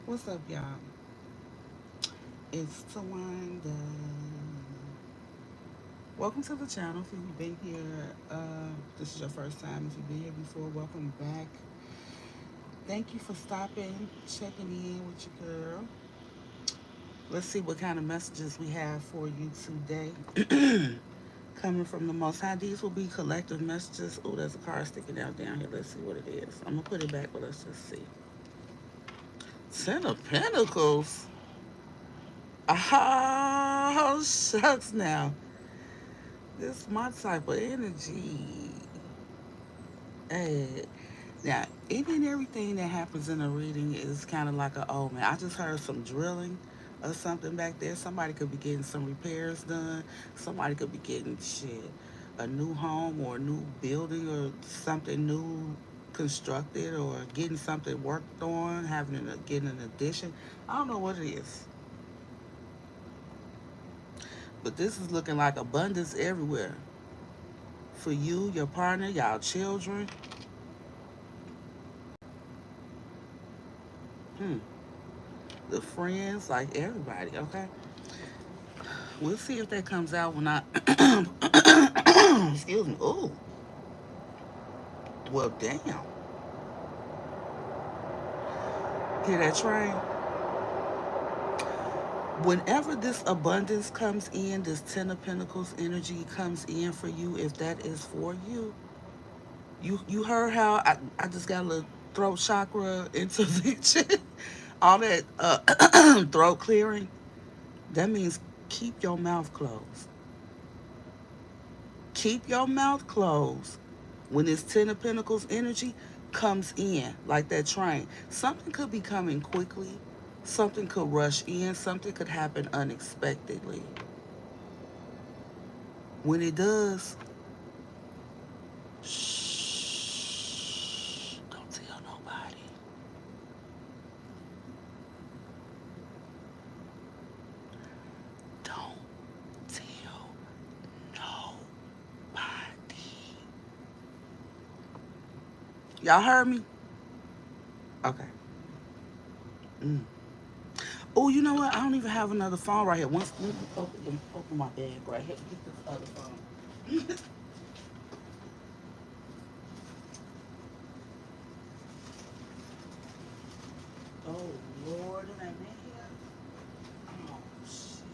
What's up, y'all? It's Tawanda. Welcome to the channel. If you've been here, this is your first time. If you've been here before, welcome back. Thank you for stopping, checking in with your girl. Let's see what kind of messages we have for you today. Coming from the Most High, these will be collective messages. Oh, there's a card sticking out down here. Let's see what it is. I'm gonna put it back, but let's just see. Ten of Pentacles. Oh, shucks now. This is my type of energy. Hey, now, any and everything that happens in a reading is kind of like an omen. I just heard some drilling or something back there. Somebody could be getting some repairs done. Somebody could be getting shit, a new home or a new building or something new constructed or getting something worked on, getting an addition. I don't know what it is, but this is looking like abundance everywhere for you, your partner, y'all children. Hmm. The friends, like everybody, okay? We'll see if that comes out when I excuse me. Oh, well damn. Hear that train? Whenever this abundance comes in, this Ten of Pentacles energy comes in for you, if that is for you, you heard how I just got a little throat chakra intervention, all that throat clearing. That means keep your mouth closed. Keep your mouth closed when this Ten of Pentacles energy comes in like that train. Something could be coming quickly. Something could rush in. Something could happen unexpectedly. When it does, shh, don't tell nobody. Don't tell nobody. Y'all heard me? Okay. Mm. Oh, you know what? I don't even have another phone right here. Once let me open my bag right here. Get this other phone. Oh Lord, am I in here? Oh shit.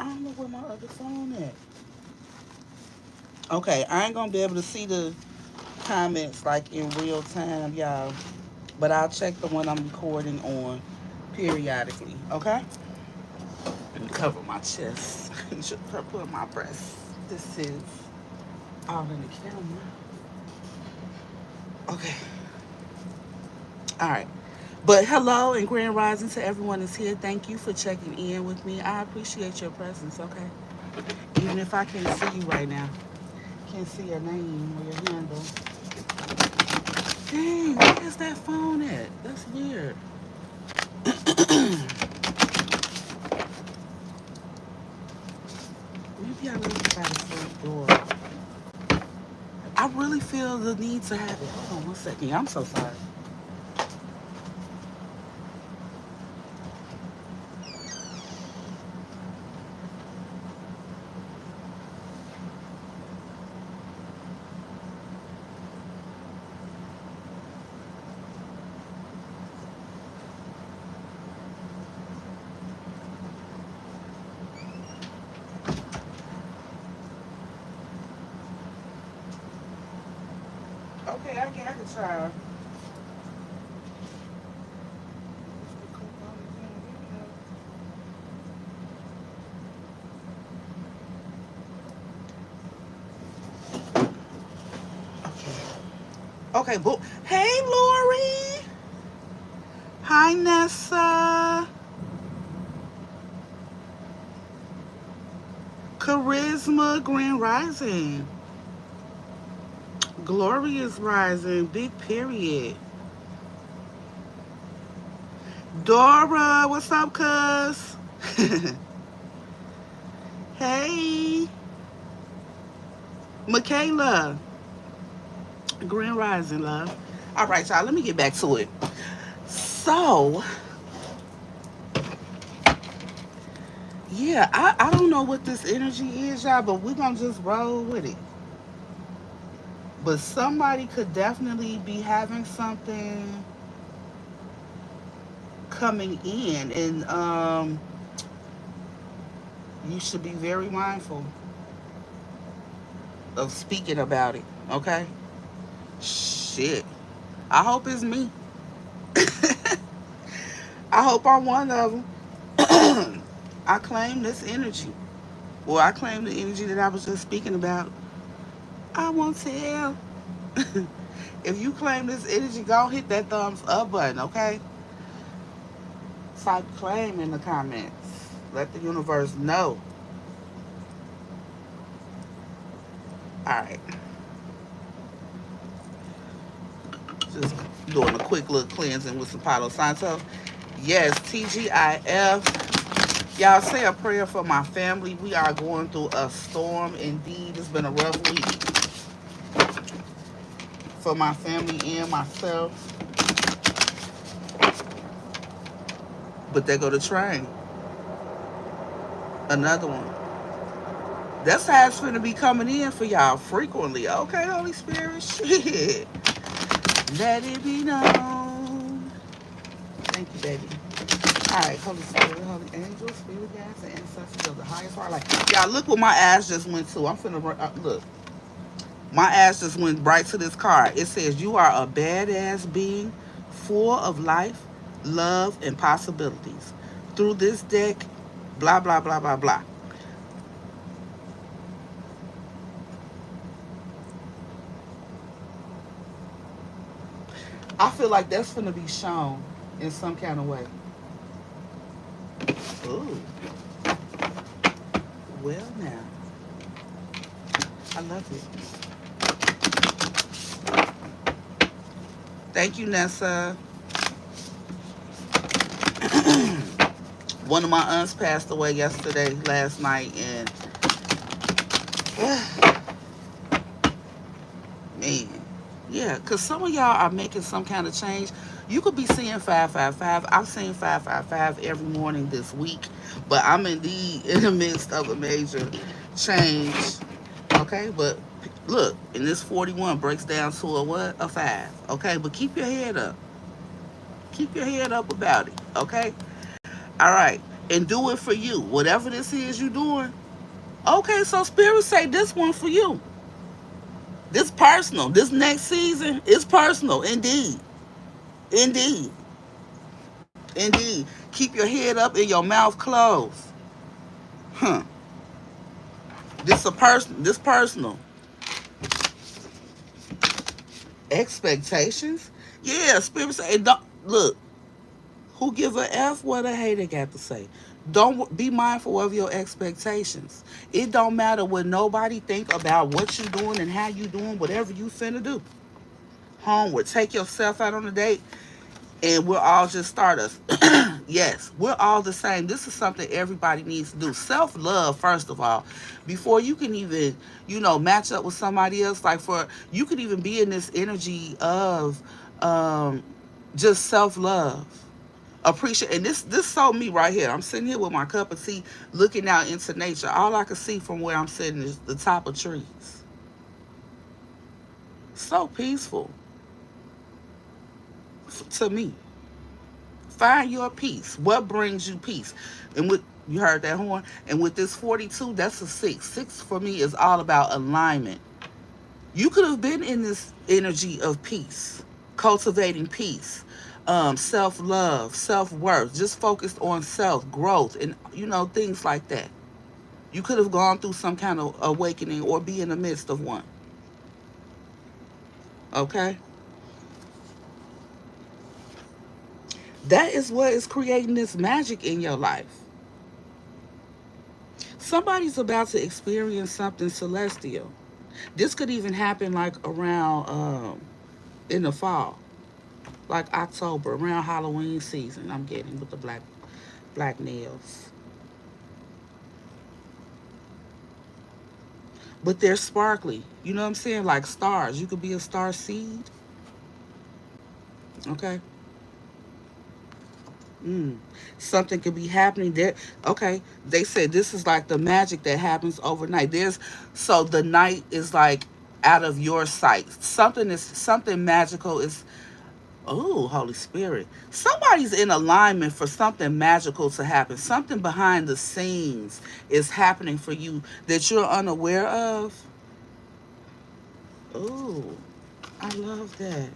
I don't know where my other phone at. Okay, I ain't gonna be able to see the comments like in real time, y'all. But I'll check the one I'm recording on periodically. Okay? And cover my chest. Should put my breast. This is all in the camera. Okay. All right. But hello and grand rising to everyone that's here. Thank you for checking in with me. I appreciate your presence, okay? Even if I can't see you right now. Can't see your name or your handle. Dang, where is that phone at? That's weird. Maybe I left it by the front door. I really feel the need to have it. Hold on one second. I'm so sorry. Okay, I can try. Okay. Okay, boo. Hey, Lori. Hi, Nessa. Charisma Grand Rising. Glorious Rising. Big period. Dora, what's up, cuz? Hey, Michaela. Grand Rising, love. All right, y'all, let me get back to it. So, yeah, I don't know what this energy is, y'all, but we're going to just roll with it. But somebody could definitely be having something coming in, and you should be very mindful of speaking about it, okay? Shit. I hope it's me. I hope I'm one of them. I claim this energy. Well, I claim the energy that I was just speaking about. I won't tell. If you claim this energy, go hit that thumbs up button, okay? Type claim in the comments. Let the universe know. Alright. Just doing a quick little cleansing with some Palo Santo. Yes, TGIF. Y'all say a prayer for my family. We are going through a storm indeed. It's been a rough week for my family and myself. But there go the train. Another one. That's how it's going to be coming in for y'all frequently. Okay, Holy Spirit, shit. Let it be known. Thank you, baby. All right, Holy Spirit, Holy Angels, Spirit Guides, and Ancestors of the highest heart. Like, y'all, look what my ass just went to. I'm finna, look. My ass just went right to this card. It says, you are a badass being full of life, love, and possibilities. Through this deck, blah, blah, blah, blah, blah. I feel like that's going to be shown in some kind of way. Ooh. Well, now. I love it. Thank you, Nessa. One of my aunts passed away last night, and man, yeah, because some of y'all are making some kind of change. You could be seeing 555. I've seen 555 every morning this week, but I'm in the midst of a major change. Okay, but look, and this 41 breaks down to a what? A 5. Okay, but keep your head up. Keep your head up about it. Okay? All right. And do it for you. Whatever this is you're doing. Okay, so Spirit say this one for you. This personal. This next season is personal. Indeed. Indeed. Indeed. Keep your head up and your mouth closed. Huh. This personal. Expectations? Yeah, Spirit say don't look. Who give a F what a hater got to say? Don't be mindful of your expectations. It don't matter what nobody think about what you doing and how you doing, whatever you finna do. Homeward, take yourself out on a date, and we'll all just start us. Yes, we're all the same. This is something everybody needs to do. Self-love, first of all, before you can even, match up with somebody else. Like you could even be in this energy of just self-love. Appreciate, and this so me right here. I'm sitting here with my cup of tea, looking out into nature. All I can see from where I'm sitting is the top of trees. So peaceful to me. Find your peace. What brings you peace? And with you heard that horn, and with this 42, that's a 6. 6 for me is all about alignment. You could have been in this energy of peace, cultivating peace, self-love, self-worth, just focused on self-growth and, things like that. You could have gone through some kind of awakening or be in the midst of one. Okay? That is what is creating this magic in your life. Somebody's about to experience something celestial. This could even happen like around in the fall, like October, around Halloween season. I'm getting with the black nails. but they're sparkly. You know what I'm saying? Like stars. You could be a star seed. Okay. Mm. Something could be happening there. Okay. They said this is like the magic that happens overnight. So the night is like out of your sight. Something magical is. Oh, Holy Spirit. Somebody's in alignment for something magical to happen. Something behind the scenes is happening for you that you're unaware of. Oh, I love that.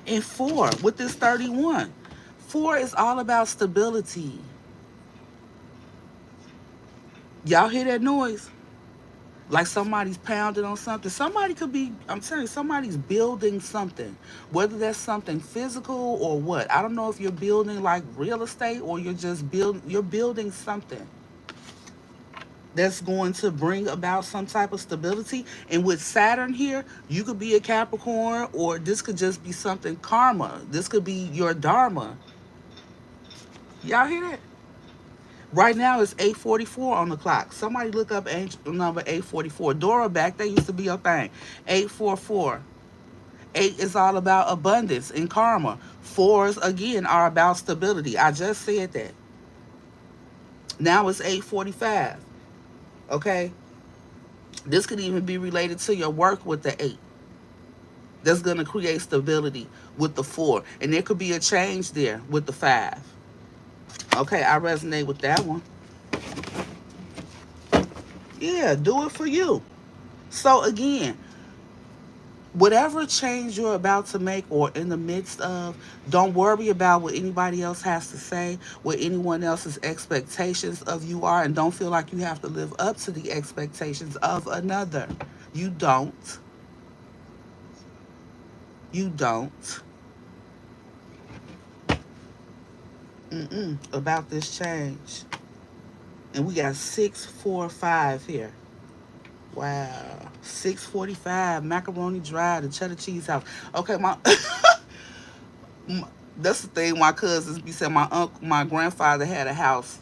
And four, with this 31, four is all about stability. Y'all hear that noise? Like somebody's pounding on something. Somebody could be, I'm telling you, somebody's building something. Whether that's something physical or what. I don't know if you're building like real estate or you're building something that's going to bring about some type of stability. And with Saturn here, you could be a Capricorn, or this could just be something karma. This could be your dharma. Y'all hear that? Right now it's 8:44 on the clock. Somebody look up angel number 844. Dora back, that used to be your thing. 844. Eight is all about abundance and karma. Fours again are about stability. I just said that. Now it's 8:45. Okay? This could even be related to your work with the eight. That's gonna create stability with the four. And there could be a change there with the five. Okay, I resonate with that one. Yeah, do it for you. So again, whatever change you're about to make or in the midst of, don't worry about what anybody else has to say, what anyone else's expectations of you are, and don't feel like you have to live up to the expectations of another. You don't. You don't. About this change. And we got 645 here. Wow. 645, Macaroni Drive, the Cheddar Cheese House. Okay, that's the thing my cousins be saying. My grandfather had a house.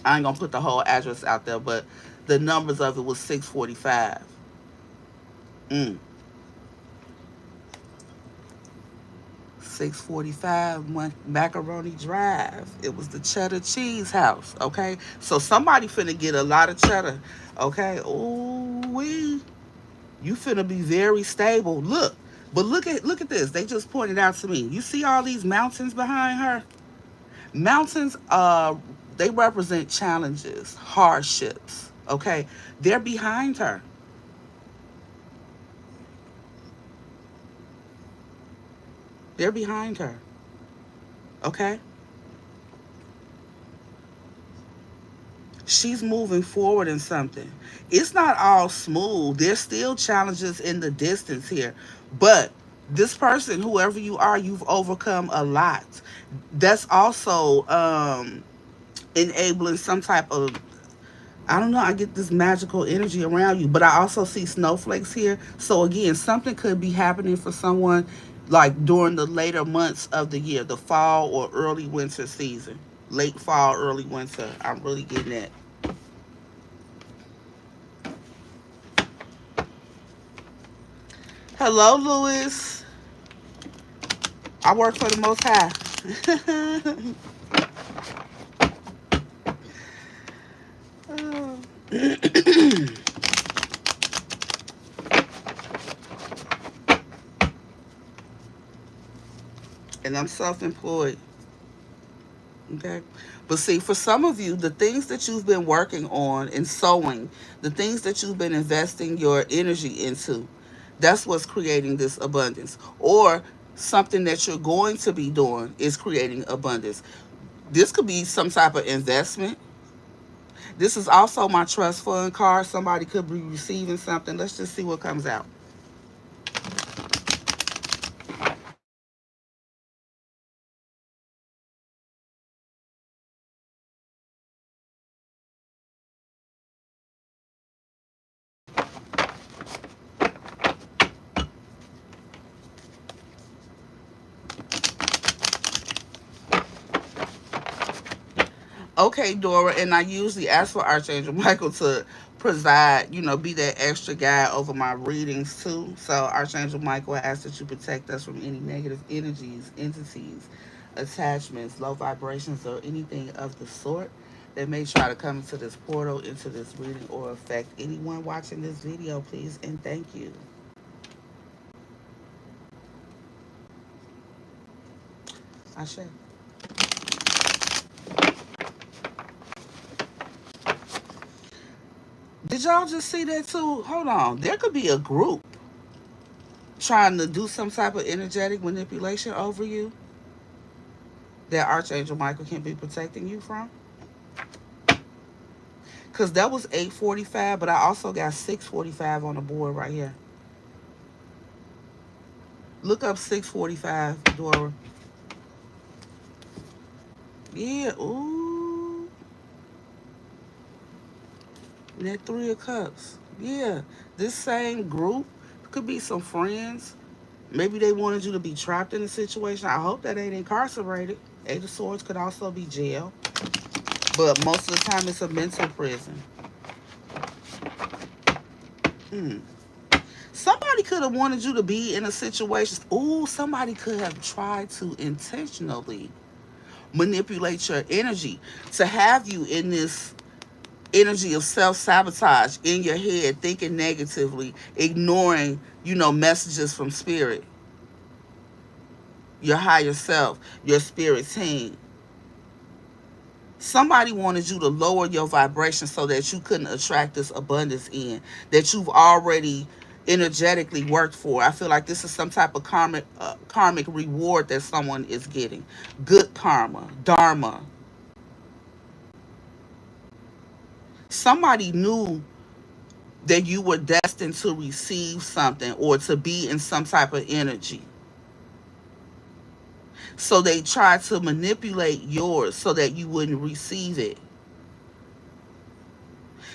I ain't gonna put the whole address out there, but the numbers of it was 645. Mm. 645 Macaroni Drive. It was the Cheddar Cheese House. Okay, so somebody finna get a lot of cheddar. Okay, ooh wee, you finna be very stable. Look at this. They just pointed out to me. You see all these mountains behind her? Mountains, they represent challenges, hardships. Okay, they're behind her. They're behind her. Okay, she's moving forward in something. It's not all smooth. There's still challenges in the distance here, but this person, whoever you are, you've overcome a lot. That's also enabling some type of, I don't know, I get this magical energy around you, but I also see snowflakes here. So again, something could be happening for someone like during the later months of the year, the fall or early winter season. Late fall, early winter. I'm really getting that. Hello, Louis. I work for the Most High. And I'm self employed. Okay. But see, for some of you, the things that you've been working on and sowing, the things that you've been investing your energy into, that's what's creating this abundance. Or something that you're going to be doing is creating abundance. This could be some type of investment. This is also my trust fund card. Somebody could be receiving something. Let's just see what comes out. Okay, Dora, and I usually ask for Archangel Michael to preside, be that extra guide over my readings too. So Archangel Michael, I ask that you protect us from any negative energies, entities, attachments, low vibrations, or anything of the sort that may try to come into this portal, into this reading, or affect anyone watching this video, please and thank you. Ashe. Did y'all just see that too? Hold on. There could be a group trying to do some type of energetic manipulation over you that Archangel Michael can be protecting you from. Cause that was 8:45, but I also got 6:45 on the board right here. Look up 6:45, Dora. Yeah, ooh. That 3 of Cups. Yeah. This same group could be some friends. Maybe they wanted you to be trapped in a situation. I hope that ain't incarcerated. 8 of Swords could also be jail. But most of the time it's a mental prison. Hmm. Somebody could have wanted you to be in a situation. Ooh, somebody could have tried to intentionally manipulate your energy to have you in this energy of self-sabotage in your head, thinking negatively, ignoring, messages from spirit, your higher self, your spirit team. Somebody wanted you to lower your vibration so that you couldn't attract this abundance in that you've already energetically worked for. I feel like this is some type of karmic reward that someone is getting. Good karma, dharma. Somebody knew that you were destined to receive something or to be in some type of energy. So they tried to manipulate yours so that you wouldn't receive it.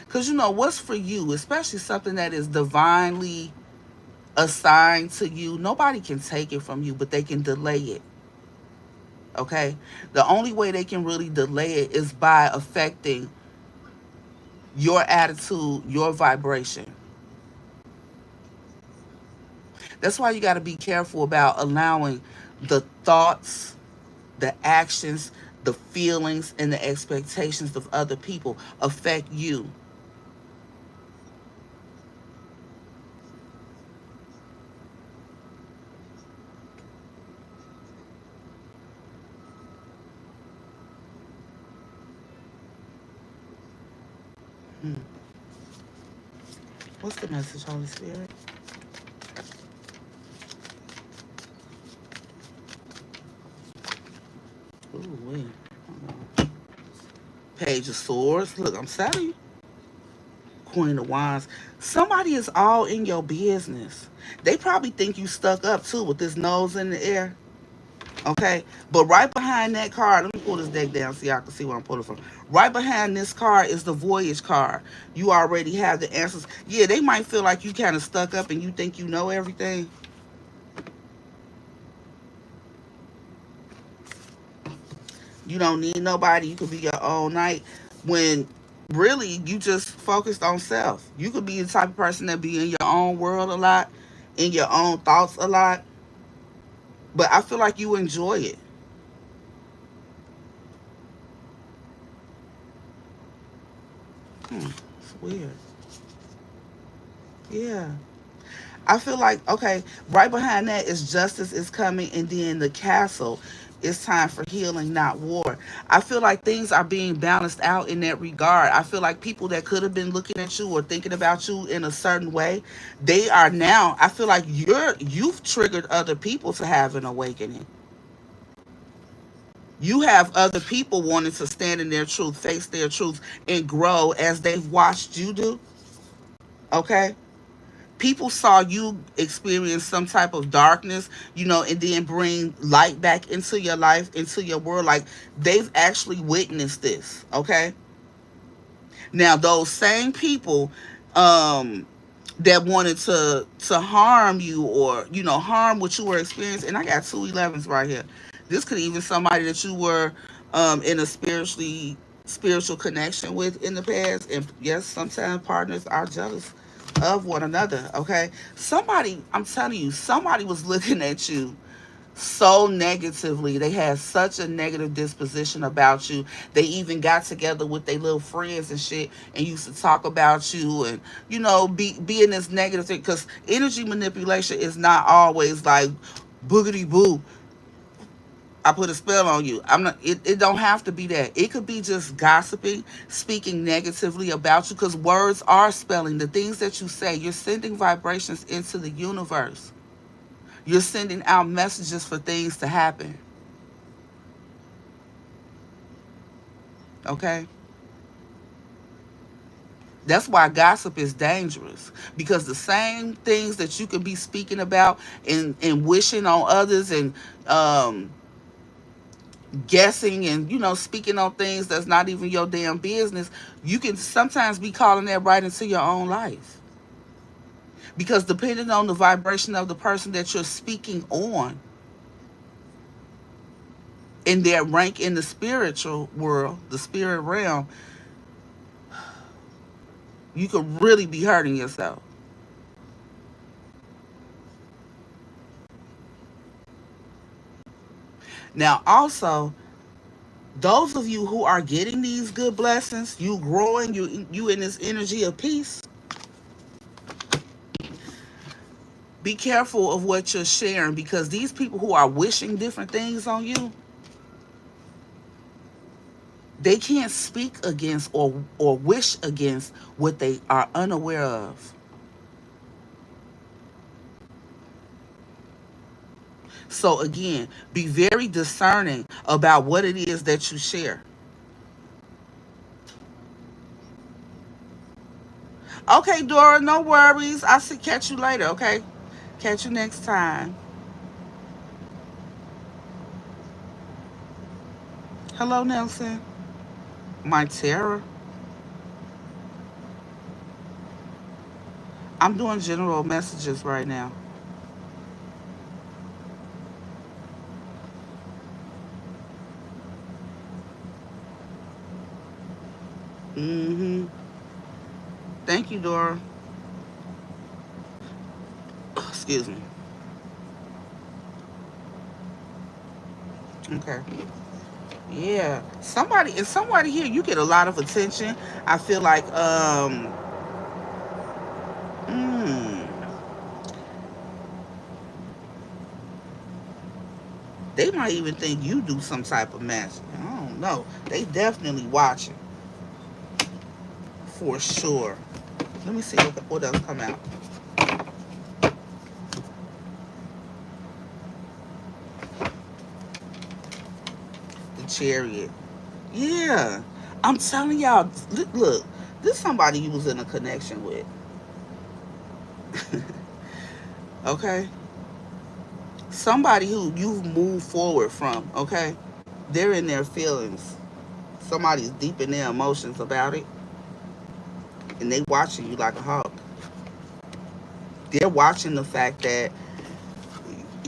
Because what's for you, especially something that is divinely assigned to you, nobody can take it from you, but they can delay it. Okay? The only way they can really delay it is by affecting your attitude, your vibration. That's why you got to be careful about allowing the thoughts, the actions, the feelings, and the expectations of other people affect you. Hmm. What's the message, Holy Spirit? Ooh, wait. Page of Swords. Look, I'm telling you. Queen of Wands. Somebody is all in your business. They probably think you stuck up too with this nose in the air. Okay? But right behind that card, let me pull this deck down so y'all can see where I'm pulling from. Right behind this card is the Voyage card. You already have the answers. Yeah, they might feel like you kind of stuck up and you think you know everything. You don't need nobody. You could be your own knight. When really you just focused on self. You could be the type of person that be in your own world a lot, in your own thoughts a lot. But I feel like you enjoy it. It's weird. Yeah. I feel like, okay, right behind that is justice is coming, and then the castle. It's time for healing, not war. I feel like things are being balanced out in that regard. I feel like people that could have been looking at you or thinking about you in a certain way, they are now. I feel like you've triggered other people to have an awakening. You have other people wanting to stand in their truth, face their truth, and grow as they've watched you do. Okay? People saw you experience some type of darkness, and then bring light back into your life, into your world. Like they've actually witnessed this. Okay. Now those same people that wanted to harm you or harm what you were experiencing, and I got 2 11s right here. This could even somebody that you were in a spiritually spiritual connection with in the past. And yes, sometimes partners are jealous of one another. Okay. Somebody, I'm telling you, somebody was looking at you so negatively. They had such a negative disposition about you. They even got together with their little friends and shit and used to talk about you and, be in this negative thing. Because energy manipulation is not always like boogity boo, I put a spell on you. I'm not. It don't have to be that. It could be just gossiping, speaking negatively about you. Because words are spelling. The things that you say, you're sending vibrations into the universe. You're sending out messages for things to happen. Okay. That's why gossip is dangerous, because the same things that you could be speaking about and wishing on others and um, guessing and speaking on things that's not even your damn business, you can sometimes be calling that right into your own life, because depending on the vibration of the person that you're speaking on in their rank in the spiritual world, the spirit realm, you could really be hurting yourself. Now also, those of you who are getting these good blessings, you growing, you in this energy of peace, be careful of what you're sharing, because these people who are wishing different things on you, they can't speak against or wish against what they are unaware of. So again, be very discerning about what it is that you share. Okay, Dora, no worries. I'll catch you later, okay? Catch you next time. Hello, Nelson. My terror. I'm doing general messages right now. Mm-hmm. Thank you, Dora. Excuse me. Okay. Yeah. Somebody here, you get a lot of attention. I feel like mm, they might even think you do some type of magic. I don't know. They definitely watching for sure. Let me see what else come out. The Chariot. Yeah. I'm telling y'all, look, this is somebody you was in a connection with. Okay? Somebody who you've moved forward from, okay? They're in their feelings. Somebody's deep in their emotions about it, and they watching you like a hawk. They're watching the fact that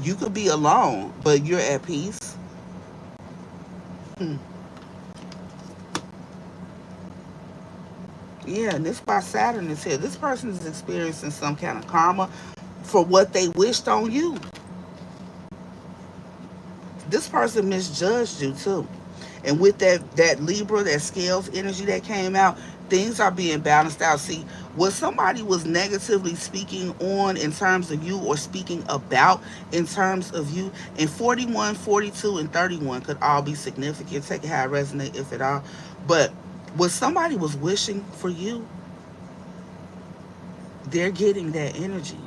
you could be alone, but you're at peace. Hmm. Yeah, and this why Saturn is here. This person is experiencing some kind of karma for what they wished on you. This person misjudged you too. And with that Libra, that scales energy that came out, things are being balanced out. See, what somebody was negatively speaking on in terms of you, or speaking about in terms of you, in 41, 42, and 31 could all be significant. Take it how it resonates, if at all. But what somebody was wishing for you, they're getting that energy.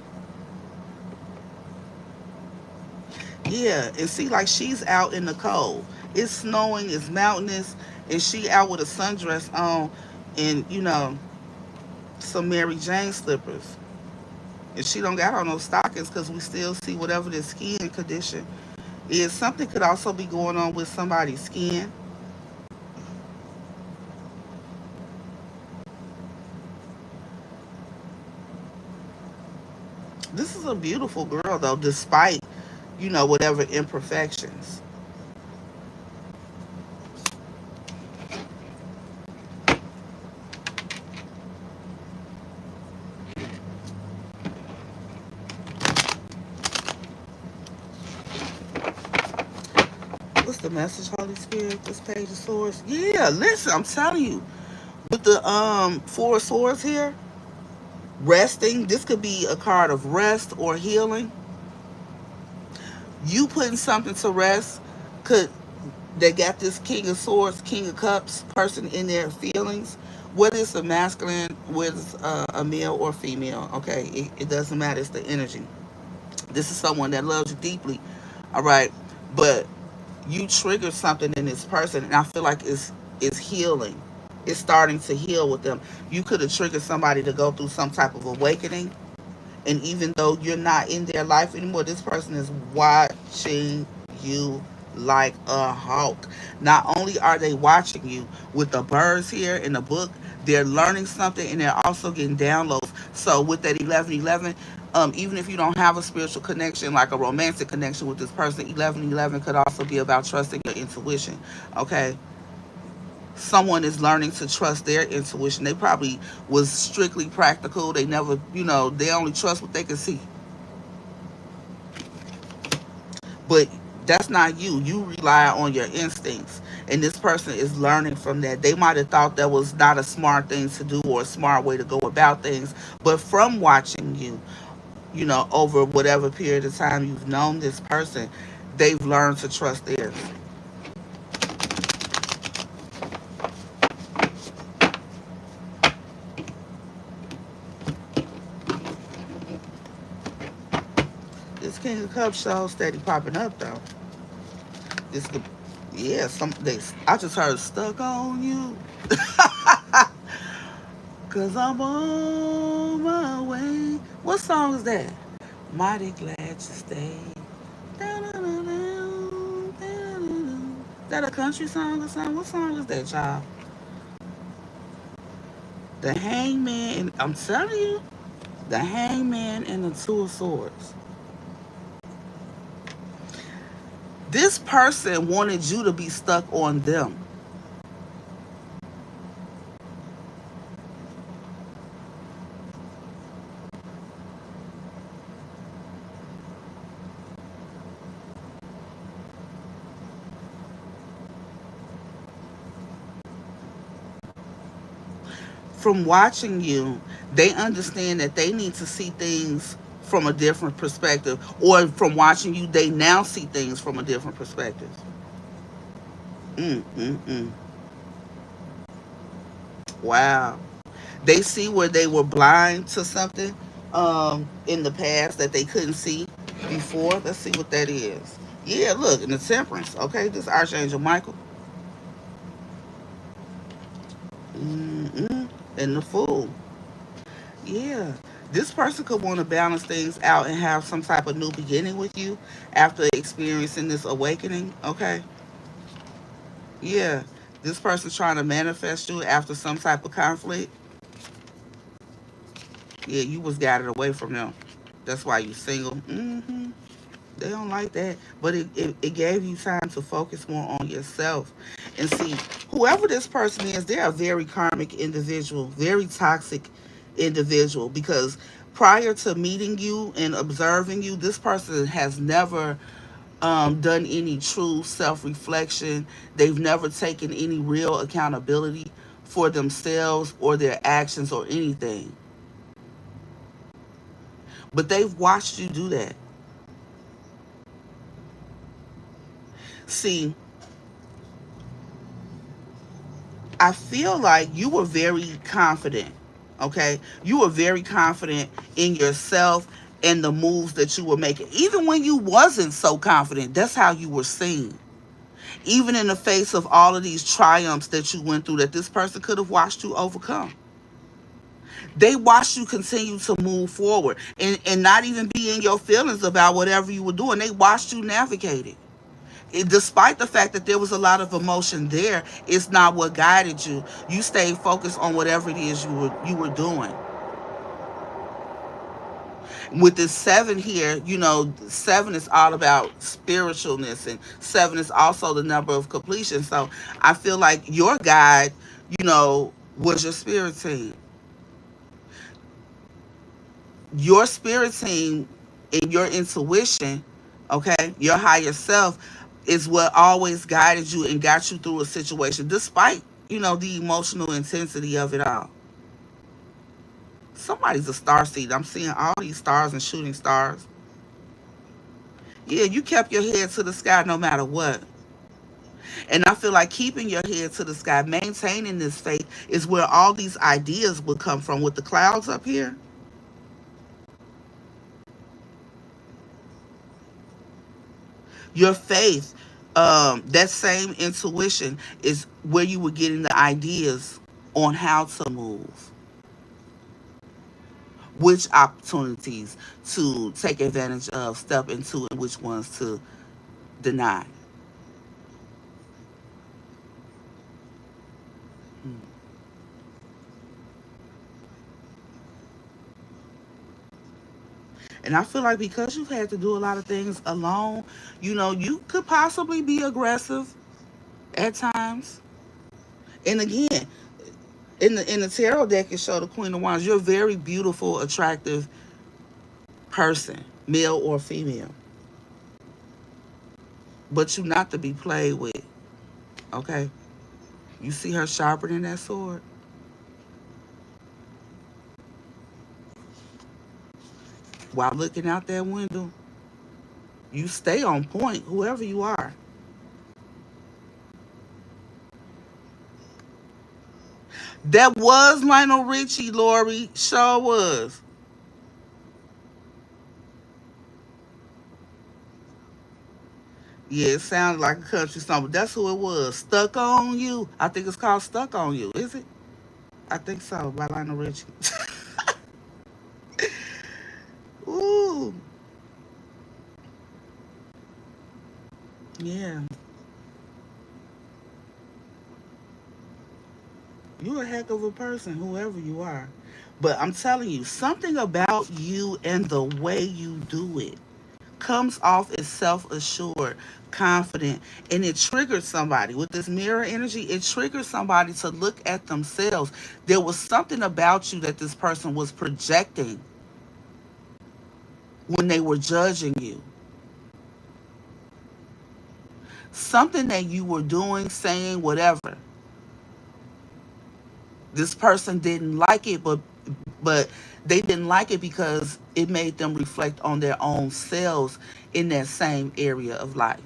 Yeah, and see, like, she's out in the cold. It's snowing, it's mountainous, and she out with a sundress on, and some Mary Jane slippers. And she don't got on no stockings, because we still see whatever the skin condition is. Something could also be going on with somebody's skin. This is a beautiful girl though, despite whatever imperfections. the message, Holy Spirit? This page of swords. Yeah, listen, I'm telling you, with the four swords here, resting. This could be a card of rest or healing. You putting something to rest could they got this King of Swords, King of Cups person in their feelings. Whether it's a masculine, whether it's a male or female, okay, it doesn't matter. It's the energy. This is someone that loves you deeply, all right, but you trigger something in this person, and I feel like it's healing. It's starting to heal with them. You could have triggered somebody to go through some type of awakening, and even though you're not in their life anymore, this person is watching you like a hawk. Not only are they watching you with the birds here in the book, they're learning something and they're also getting downloads. So with that 1111, even if you don't have a spiritual connection, like a romantic connection with this person, 1111 could also be about trusting your intuition. Okay, someone is learning to trust their intuition. They probably was strictly practical. They never, they only trust what they can see. But that's not you. You rely on your instincts. And this person is learning from that. They might have thought that was not a smart thing to do or a smart way to go about things. But from watching you, over whatever period of time you've known this person, they've learned to trust theirs. This King of Cups show steady popping up though. This could, yeah, I just heard stuck on you. Cause I'm on my way. What song is that? Mighty glad you stayed. That a country song or something? What song is that, child? The Hangman, and I'm telling you, the Hangman and the Two of Swords. This person wanted you to be stuck on them. From watching you, they understand that they need to see things from a different perspective. Or from watching you, they now see things from a different perspective. Mm, mm, mm. Wow. They see where they were blind to something in the past that they couldn't see before. Let's see what that is. Yeah, look, in the Temperance. Okay, this Archangel Michael. Mm-mm. And the Fool. Yeah. This person could want to balance things out and have some type of new beginning with you after experiencing this awakening. Okay. Yeah. This person's trying to manifest you after some type of conflict. Yeah, you was guided away from them. That's why you single. They don't like that. But it gave you time to focus more on yourself. And see, whoever this person is, they're a very karmic individual, very toxic individual. Because prior to meeting you and observing you, this person has never done any true self-reflection. They've never taken any real accountability for themselves or their actions or anything. But they've watched you do that. See, I feel like you were very confident. Okay, you were very confident in yourself and the moves that you were making. Even when you wasn't so confident, that's how you were seen. Even in the face of all of these triumphs that you went through that this person could have watched you overcome. They watched you continue to move forward and not even be in your feelings about whatever you were doing. They watched you navigate it. Despite the fact that there was a lot of emotion there, it's not what guided you. You stayed focused on whatever it is you were doing. With this seven here, seven is all about spiritualness, and seven is also the number of completion. So I feel like your guide, was your spirit team. Your spirit team and your intuition, okay, your higher self, is what always guided you and got you through a situation, despite, the emotional intensity of it all. Somebody's a star seed. I'm seeing all these stars and shooting stars. Yeah, you kept your head to the sky no matter what. And I feel like keeping your head to the sky, maintaining this faith, is where all these ideas would come from with the clouds up here. Your faith, that same intuition is where you were getting the ideas on how to move, which opportunities to take advantage of, step into, and which ones to deny. And I feel like because you've had to do a lot of things alone, you could possibly be aggressive at times. And again, in the tarot deck, it showed the Queen of Wands. You're a very beautiful, attractive person, male or female, but you're not to be played with. Okay, you see her sharpening that sword while looking out that window. You stay on point, whoever you are. That was Lionel Richie, Lori. Sure was. Yeah, it sounded like a country song, but that's who it was. Stuck on You. I think it's called Stuck on You, is it? I think so, by Lionel Richie. Ooh, yeah. You're a heck of a person, whoever you are. But I'm telling you, something about you and the way you do it comes off as self assured, confident, and it triggers somebody. With this mirror energy, it triggers somebody to look at themselves. There was something about you that this person was projecting when they were judging you. Something that you were doing, saying, whatever. This person didn't like it, but they didn't like it because it made them reflect on their own selves in that same area of life.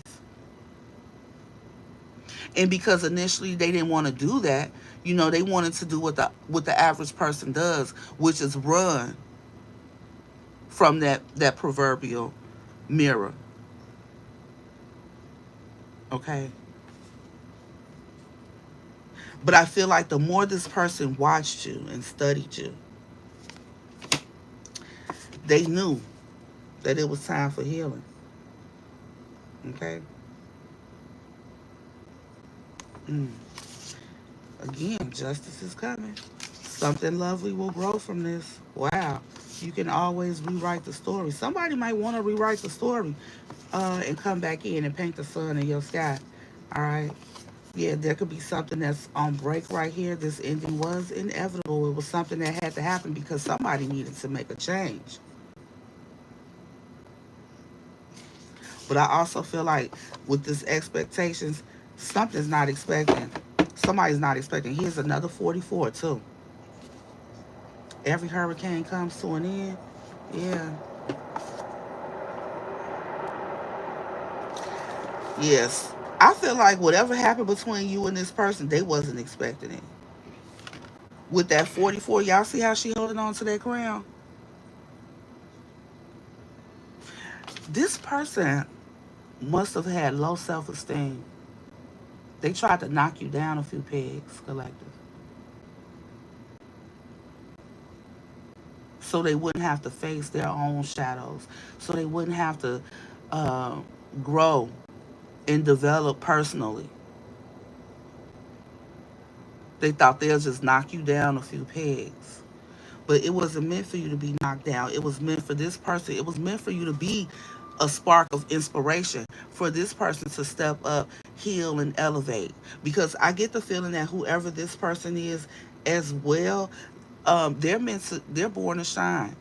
And because initially they didn't want to do that, they wanted to do what the average person does, which is run from that proverbial mirror. Okay. But I feel like the more this person watched you and studied you, they knew that it was time for healing. Okay. Mm. Again, justice is coming. Something lovely will grow from this. Wow. You can always rewrite the story. Somebody might want to rewrite the story and come back in and paint the sun in your sky. All right. Yeah, there could be something that's on break right here. This ending was inevitable. It was something that had to happen because somebody needed to make a change. But I also feel like with this expectations, something's not expecting. Somebody's not expecting. Here's another 44 too. Every hurricane comes to an end. Yeah. Yes. I feel like whatever happened between you and this person, they wasn't expecting it. With that 44, y'all see how she holding on to that crown? This person must have had low self-esteem. They tried to knock you down a few pegs, collective. So they wouldn't have to face their own shadows. So they wouldn't have to uh, grow and develop personally. They thought they'll just knock you down a few pegs. But it wasn't meant for you to be knocked down. It was meant for this person. It was meant for you to be a spark of inspiration, for this person to step up, heal, and elevate. Because I get the feeling that whoever this person is as well, they're born to shine.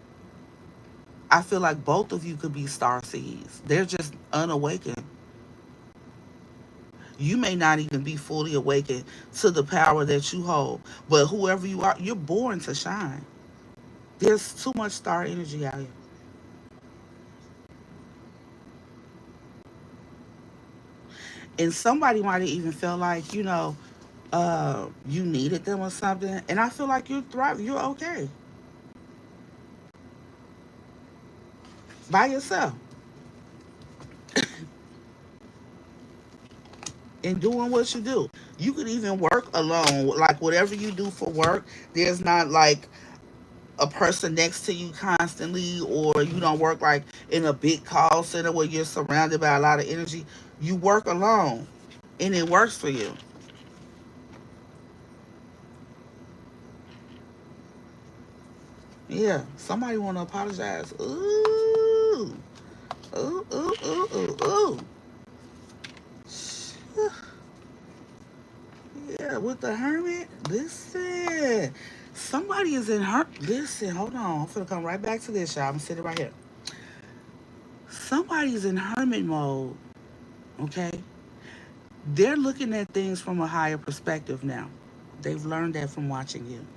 I feel like both of you could be star seeds. They're just unawakened. You may not even be fully awakened to the power that you hold. But whoever you are, you're born to shine. There's too much star energy out here. And somebody might have even felt like, you needed them or something. And I feel like you're thriving. You're okay by yourself and doing what you do. You could even work alone. Like whatever you do for work, there's not like a person next to you constantly, or you don't work like in a big call center where you're surrounded by a lot of energy. You work alone and it works for you. Yeah, somebody want to apologize. Ooh, ooh, ooh, ooh, ooh, ooh. Yeah, with the hermit. Listen, somebody is in her. Listen, hold on. I'm gonna come right back to this, y'all. I'm gonna sit it right here. Somebody's in hermit mode. Okay, they're looking at things from a higher perspective now. They've learned that from watching you.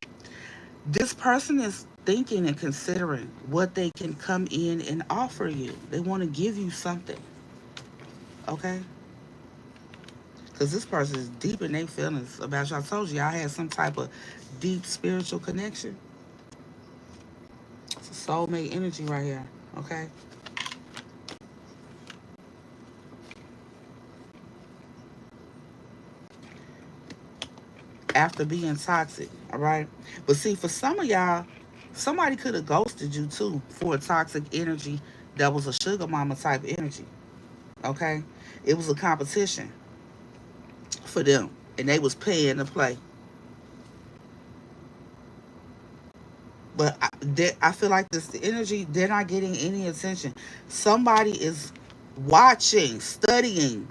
This person is thinking and considering what they can come in and offer you. They want to give you something. Okay, because this person is deep in their feelings about you. I told you I had some type of deep spiritual connection. It's a soulmate energy right here. Okay. After being toxic. All right. But see, for some of y'all, somebody could have ghosted you too for a toxic energy that was a sugar mama type energy. Okay. It was a competition for them, and they was paying to play. But I feel like this the energy, they're not getting any attention. Somebody is watching, studying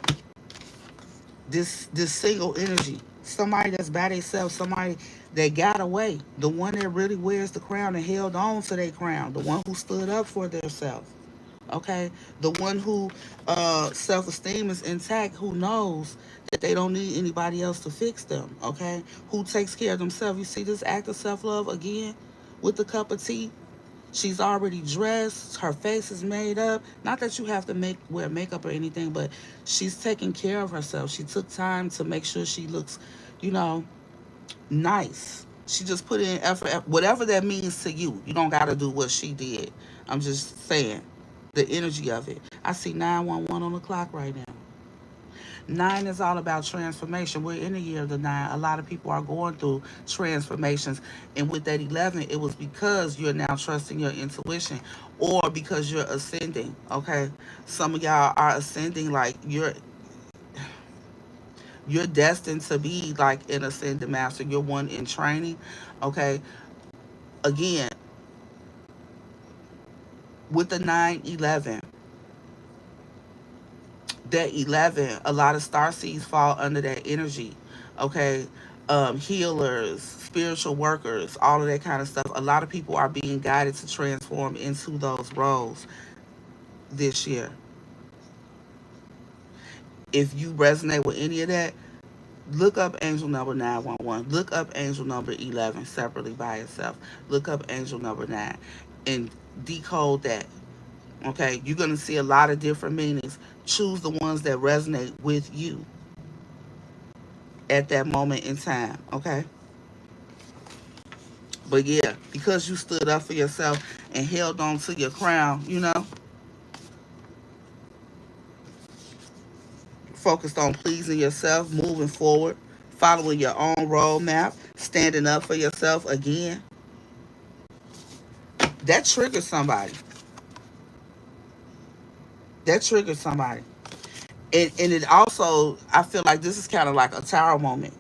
this single energy. Somebody that's by themselves, somebody that got away, the one that really wears the crown and held on to their crown, the one who stood up for themselves. Okay, the one who self-esteem is intact, who knows that they don't need anybody else to fix them. Okay, who takes care of themselves. You see this act of self-love again with the cup of tea. She's already dressed. Her face is made up. Not that you have to wear makeup or anything, but she's taking care of herself. She took time to make sure she looks, you know, nice. She just put in effort, whatever that means to you. You don't got to do what she did. I'm just saying the energy of it. I see 911 on the clock right now. Nine is all about transformation. We're in the year of the nine. A lot of people are going through transformations. And with that 11, it was because you're now trusting your intuition or because you're ascending. Okay. Some of y'all are ascending, like you're destined to be like an ascended master. You're one in training. Okay. Again, with the 911, that 11, a lot of star seeds fall under that energy. Okay. Healers, spiritual workers, all of that kind of stuff. A lot of people are being guided to transform into those roles this year. If you resonate with any of that, look up angel number 911. Look up angel number 11 separately by itself. Look up angel number 9 and decode that. Okay, you're going to see a lot of different meanings. Choose the ones that resonate with you at that moment in time. Okay. But yeah, because you stood up for yourself and held on to your crown, focused on pleasing yourself, moving forward, following your own roadmap, standing up for yourself again, that triggers somebody. That triggers somebody. And it also, I feel like this is kind of like a tower moment.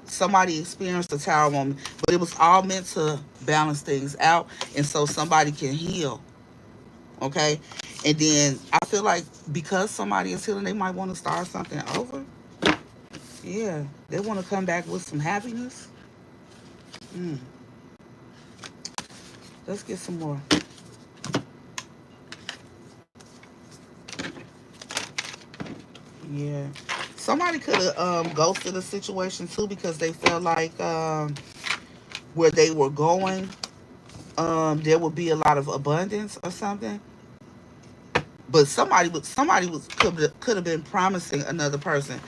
Somebody experienced a tower moment, but it was all meant to balance things out, and so somebody can heal. Okay, and then I feel like because somebody is healing, they might want to start something over. Yeah, they want to come back with some happiness. Mm. Let's get some more. Yeah. Somebody could have ghosted a situation too because they felt like where they were going, there would be a lot of abundance or something. But somebody was could have been promising another person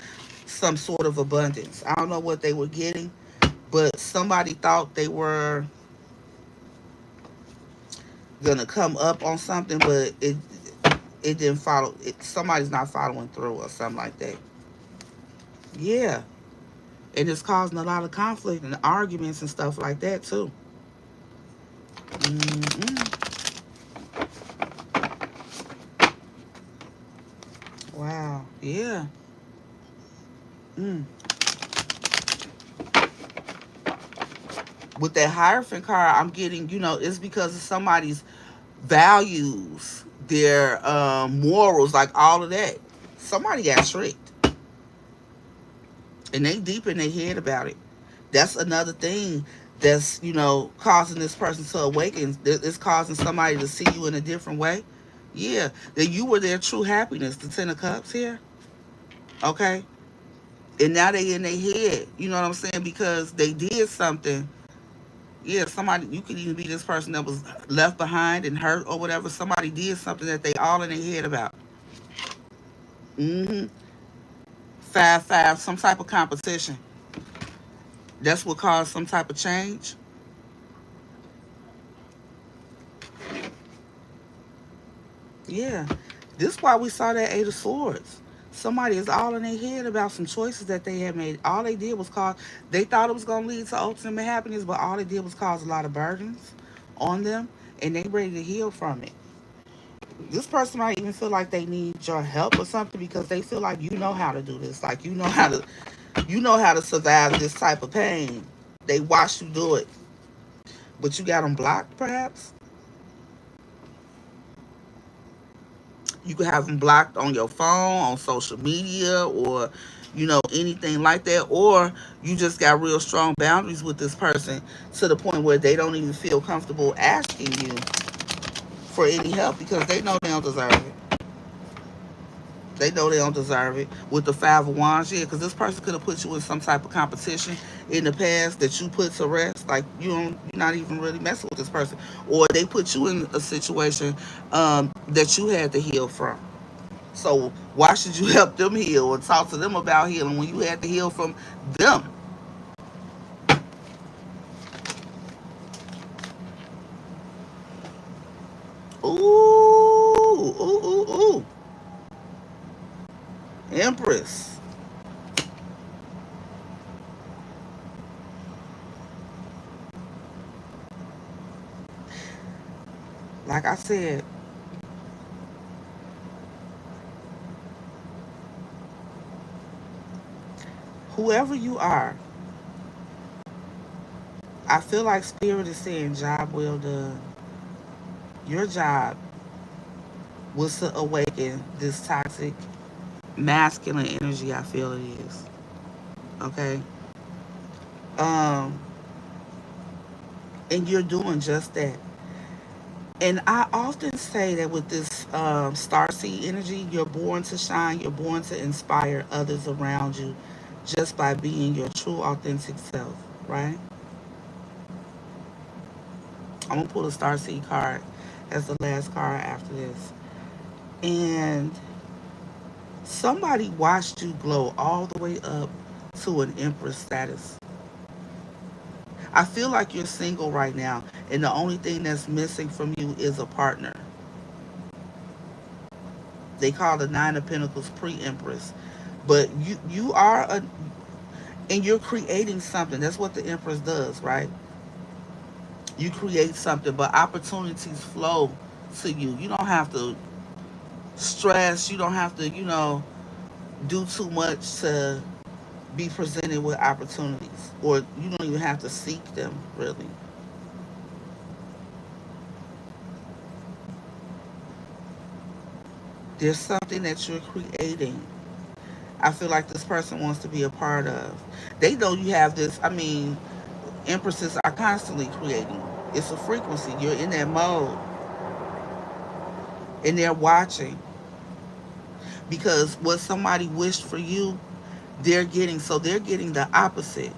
some sort of abundance. I don't know what they were getting, but somebody thought they were gonna come up on something, but it didn't follow. Somebody's not following through or something like that. Yeah, and it's causing a lot of conflict and arguments and stuff like that too. Hmm. Wow. Yeah. Mm. With that Hierophant card, I'm getting, it's because of somebody's values, their morals, like all of that. Somebody got tricked, and they deep in their head about it. That's another thing that's causing this person to awaken. It's causing somebody to see you in a different way. Yeah, that you were their true happiness. The Ten of Cups here, okay, and now they in their head. You know what I'm saying? Because they did something. Yeah, somebody, you could even be this person that was left behind and hurt or whatever. Somebody did something that they all in their head about. Mm-hmm. 5-5, some type of competition. That's what caused some type of change. Yeah. This is why we saw that Eight of Swords. Somebody is all in their head about some choices that they had made. All they did was cause, they thought it was going to lead to ultimate happiness, but all they did was cause a lot of burdens on them, and they ready to heal from it. This person might even feel like they need your help or something because they feel like you know how to do this. Like you know how to survive this type of pain. They watched you do it, but you got them blocked, perhaps. You could have them blocked on your phone, on social media, or anything like that. Or you just got real strong boundaries with this person to the point where they don't even feel comfortable asking you for any help because they know they don't deserve it. They know they don't deserve it. With the Five of Wands, yeah, because this person could have put you in some type of competition in the past that you put to rest. Like you're not even really messing with this person, or they put you in a situation that you had to heal from. So why should you help them heal or talk to them about healing when you had to heal from them? Ooh, ooh, ooh, ooh. Empress. Like I said, whoever you are, I feel like spirit is saying job well done. Your job was to awaken this toxic masculine energy. I feel it is. Okay. Um, and you're doing just that. And I often say that with this starseed energy, you're born to shine, you're born to inspire others around you just by being your true, authentic self, right? I'm going to pull a starseed card as the last card after this. And somebody watched you glow all the way up to an empress status. I feel like you're single right now, and the only thing that's missing from you is a partner. They call the Nine of Pentacles pre-empress, but you are a and you're creating something. That's what the empress does, right? You create something, but opportunities flow to you. You don't have to stress. You don't have to, do too much to be presented with opportunities, or you don't even have to seek them really. There's something that you're creating. I feel like this person wants to be a part of. They know you have this. I mean, empresses are constantly creating. It's a frequency. You're in that mode, and they're watching. because what somebody wished for you, they're getting. So they're getting the opposite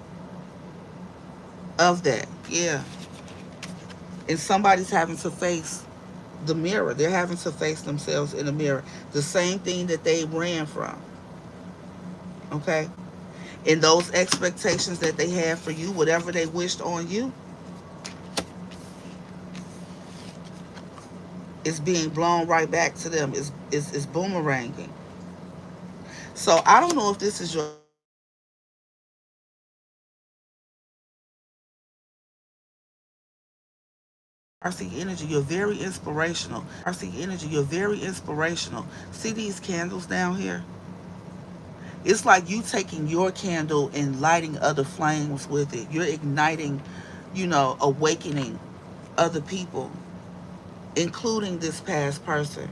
of that. Yeah. And somebody's having to face the mirror. They're having to face themselves in the mirror. The same thing that they ran from. Okay? And those expectations that they had for you, whatever they wished on you, is being blown right back to them. Is boomeranging. So I don't know if this is your starseed energy. You're very inspirational. Starseed energy. You're very inspirational. See these candles down here? It's like you taking your candle and lighting other flames with it. You're igniting, awakening other people, including this past person.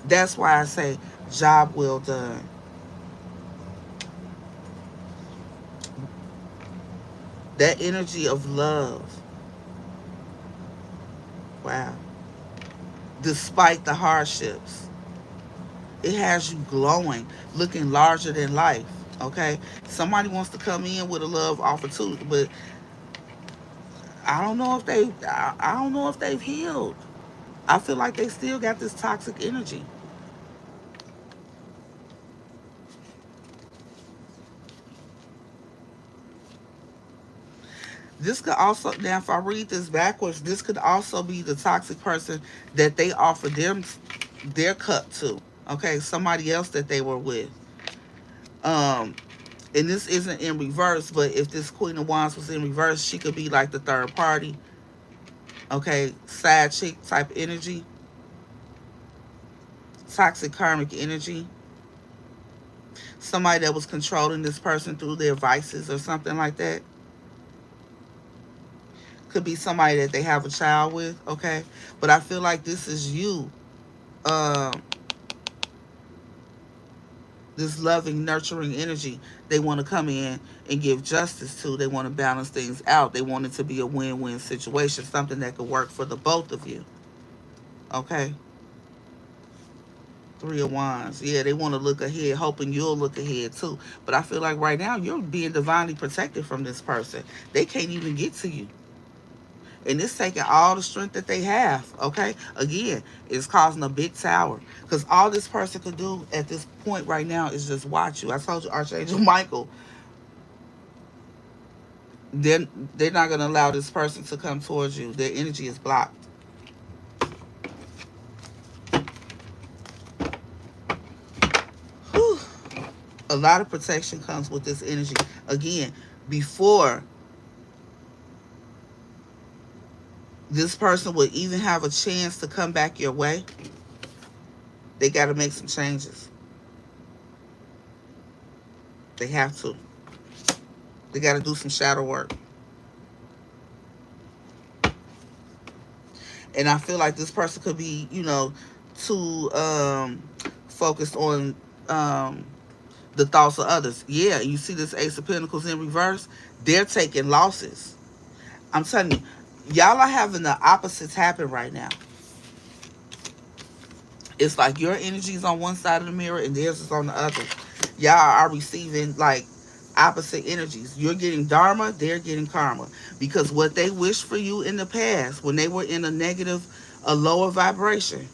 That's why I say job well done. That energy of love. Wow. Despite the hardships, it has you glowing, looking larger than life. Okay? Somebody wants to come in with a love offer too, but I don't know if they've healed. I feel like they still got this toxic energy. This could also, now if I read this backwards, this could also be the toxic person that they offered them their cup to. Okay, somebody else that they were with. Um, and this isn't in reverse, but if this Queen of Wands was in reverse, she could be like the third party. Okay, side chick type energy, toxic karmic energy. Somebody that was controlling this person through their vices or something like that. Could be somebody that they have a child with. Okay, but I feel like this is you. Um, this loving, nurturing energy they want to come in and give justice to. They want to balance things out. They want it to be a win-win situation, something that could work for the both of you. Okay? Three of Wands. Yeah, they want to look ahead, hoping you'll look ahead too. But I feel like right now you're being divinely protected from this person. They can't even get to you. And it's taking all the strength that they have. Okay? Again, it's causing a big tower. Because all this person could do at this point right now is just watch you. I told you, Archangel Michael, they're, they're not going to allow this person to come towards you. Their energy is blocked. Whew. A lot of protection comes with this energy. Again, before this person would even have a chance to come back your way, they got to make some changes. They have to. They got to do some shadow work. And I feel like this person could be, too focused on the thoughts of others. Yeah, you see this Ace of Pentacles in reverse. They're taking losses. I'm telling you, y'all are having the opposites happen right now. It's like your energy is on one side of the mirror and theirs is on the other. Y'all are receiving like opposite energies. You're getting dharma, they're getting karma. Because what they wished for you in the past, when they were in a negative, a lower vibration,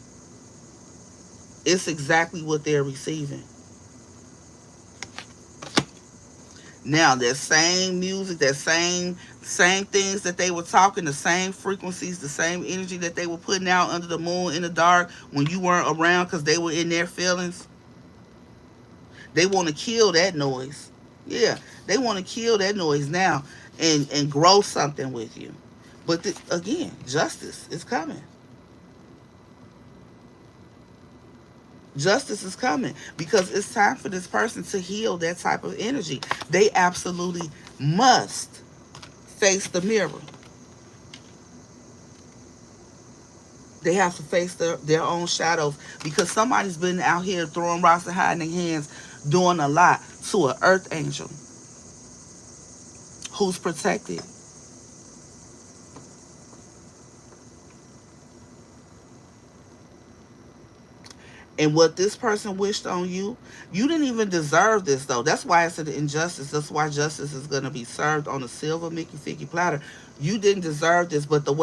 it's exactly what they're receiving. Now, that same music, that same things that they were talking, the same frequencies, the same energy that they were putting out under the moon in the dark when you weren't around because they were in their feelings, they want to kill that noise. Yeah, they want to kill that noise now and grow something with you. But again, justice is coming. Justice is coming because it's time for this person to heal that type of energy. They absolutely must face the mirror. They have to face their own shadows because somebody's been out here throwing rocks and hiding their hands, doing a lot to an earth angel who's protected. And what this person wished on you, you didn't even deserve this, though. That's why it's an injustice. That's why justice is going to be served on a silver Mickey Ficky platter. You didn't deserve this, but the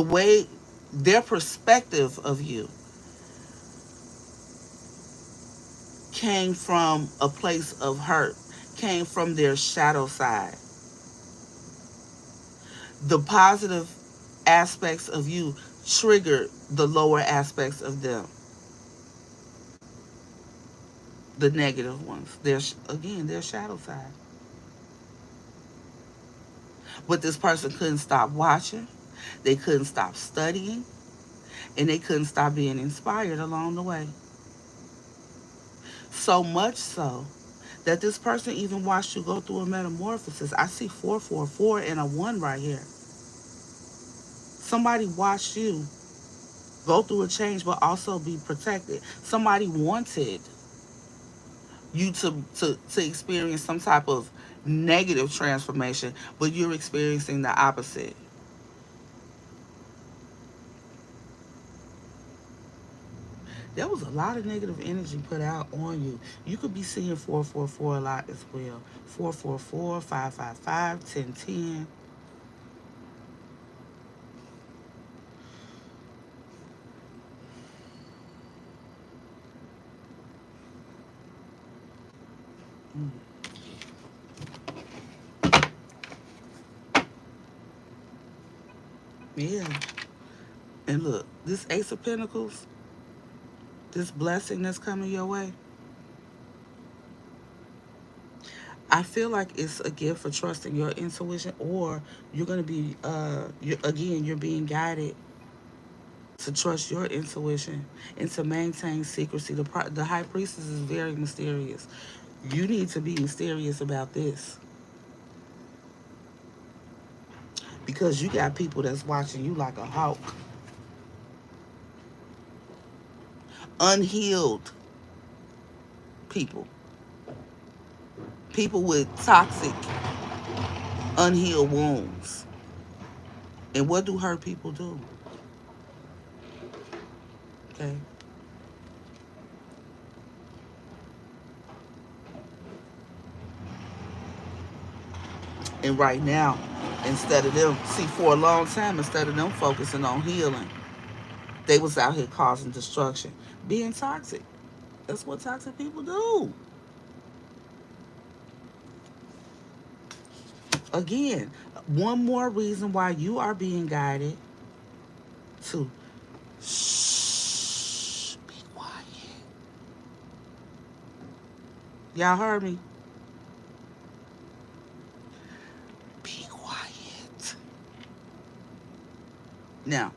way their perspective of you came from a place of hurt, came from their shadow side. The positive aspects of you triggered the lower aspects of them, the negative ones. Again, their shadow side. But this person couldn't stop watching, they couldn't stop studying, and they couldn't stop being inspired along the way. So much so that this person even watched you go through a metamorphosis. I see 444 and a 1 right here. Somebody watched you go through a change but also be protected. Somebody wanted you to experience some type of negative transformation, but you're experiencing the opposite. There was a lot of negative energy put out on you. You could be seeing 444 a lot as well. 444, 555, 1010. Mm. Yeah. And look, this Ace of Pentacles, this blessing that's coming your way, I feel like it's a gift for trusting your intuition, or you're going to be, you're being guided to trust your intuition and to maintain secrecy. The High Priestess is very mysterious. You need to be mysterious about this because you got people that's watching you like a hawk. Unhealed people. People with toxic, unhealed wounds. And what do hurt people do? Okay. And right now, instead of them, see, for a long time, instead of them focusing on healing, they was out here causing destruction, being toxic. That's what toxic people do. Again, one more reason why you are being guided to shh, be quiet. Y'all heard me? Be quiet. Now,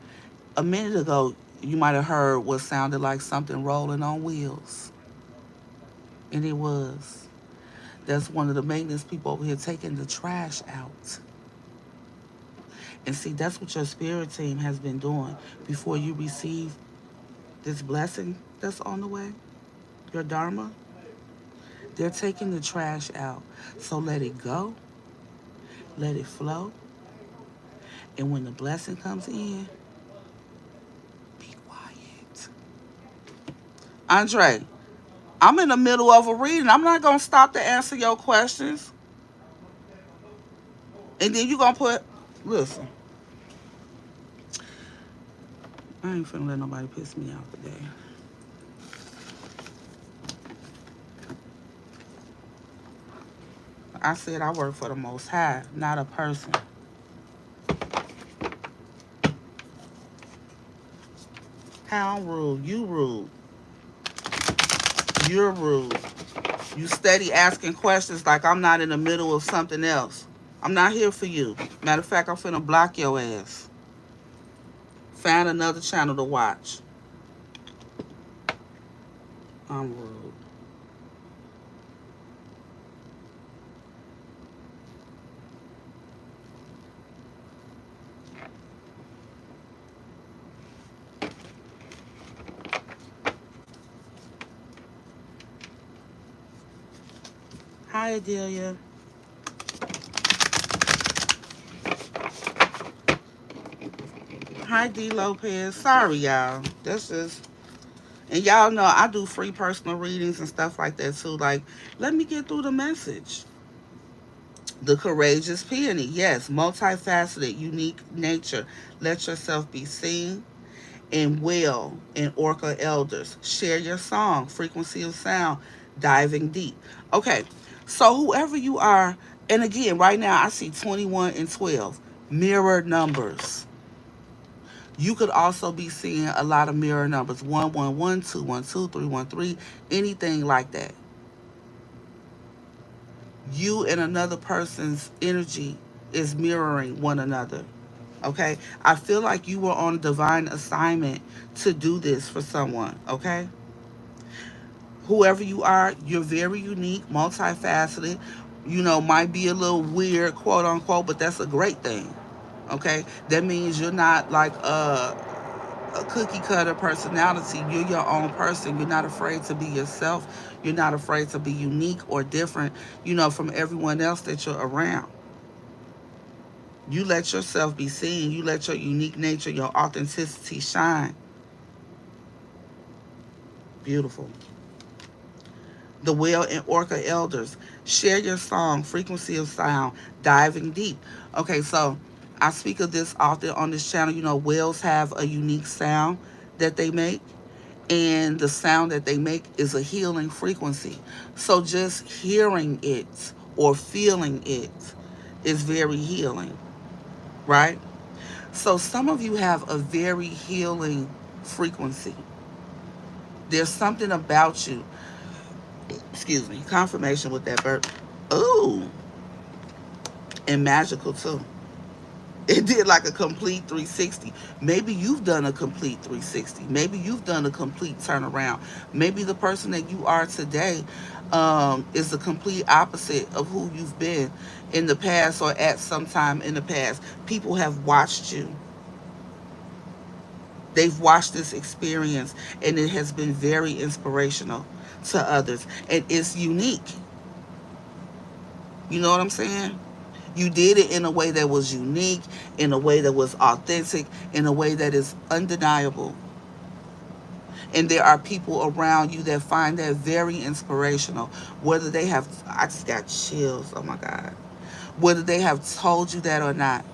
a minute ago, you might have heard what sounded like something rolling on wheels. And it was. That's one of the maintenance people over here taking the trash out. And see, that's what your spirit team has been doing before you receive this blessing that's on the way, your dharma. They're taking the trash out. So let it go, let it flow. And when the blessing comes in, be quiet. Andre, I'm in the middle of a reading. I'm not going to stop to answer your questions. And then you're going to listen, I ain't finna let nobody piss me off today. I said I work for the Most High, not a person. How I'm rude? You rude. You're rude. You steady asking questions like I'm not in the middle of something else. I'm not here for you. Matter of fact, I'm finna block your ass. Find another channel to watch. I'm rude. Hi, Adelia. Hi, D. Lopez. Sorry, y'all. That's just. And y'all know I do free personal readings and stuff like that too. Like, let me get through the message. The courageous peony. Yes, multifaceted, unique nature. Let yourself be seen. And Will and Orca Elders. Share your song, frequency of sound, diving deep. Okay, so whoever you are, and again, right now I see 21 and 12, mirror numbers. You could also be seeing a lot of mirror numbers 111, 212, 313, anything like that. You and another person's energy is mirroring one another. Okay, I feel like you were on a divine assignment to do this for someone. Okay, whoever you are, you're very unique, multifaceted. Might be a little weird, quote unquote, but that's a great thing. Okay, that means you're not like a cookie cutter personality. You're your own person. You're not afraid to be yourself. You're not afraid to be unique or different, from everyone else that you're around. You let yourself be seen. You let your unique nature, your authenticity shine. Beautiful. The Whale and Orca Elders. Share your song, frequency of sound, diving deep. Okay, so I speak of this often on this channel. Whales have a unique sound that they make, and the sound that they make is a healing frequency. So just hearing it or feeling it is very healing, right? So some of you have a very healing frequency. There's something about you. Excuse me. Confirmation with that bird. Ooh, and magical too. It did like a complete 360. Maybe you've done a complete 360. Maybe you've done a complete turnaround. Maybe the person that you are today is the complete opposite of who you've been in the past or at some time in the past. People have watched you. They've watched this experience, and it has been very inspirational to others. And it's unique. You know what I'm saying? You did it in a way that was unique, in a way that was authentic, in a way that is undeniable. And there are people around you that find that very inspirational. Whether they have, I just got chills, oh my God. Whether they have told you that or not.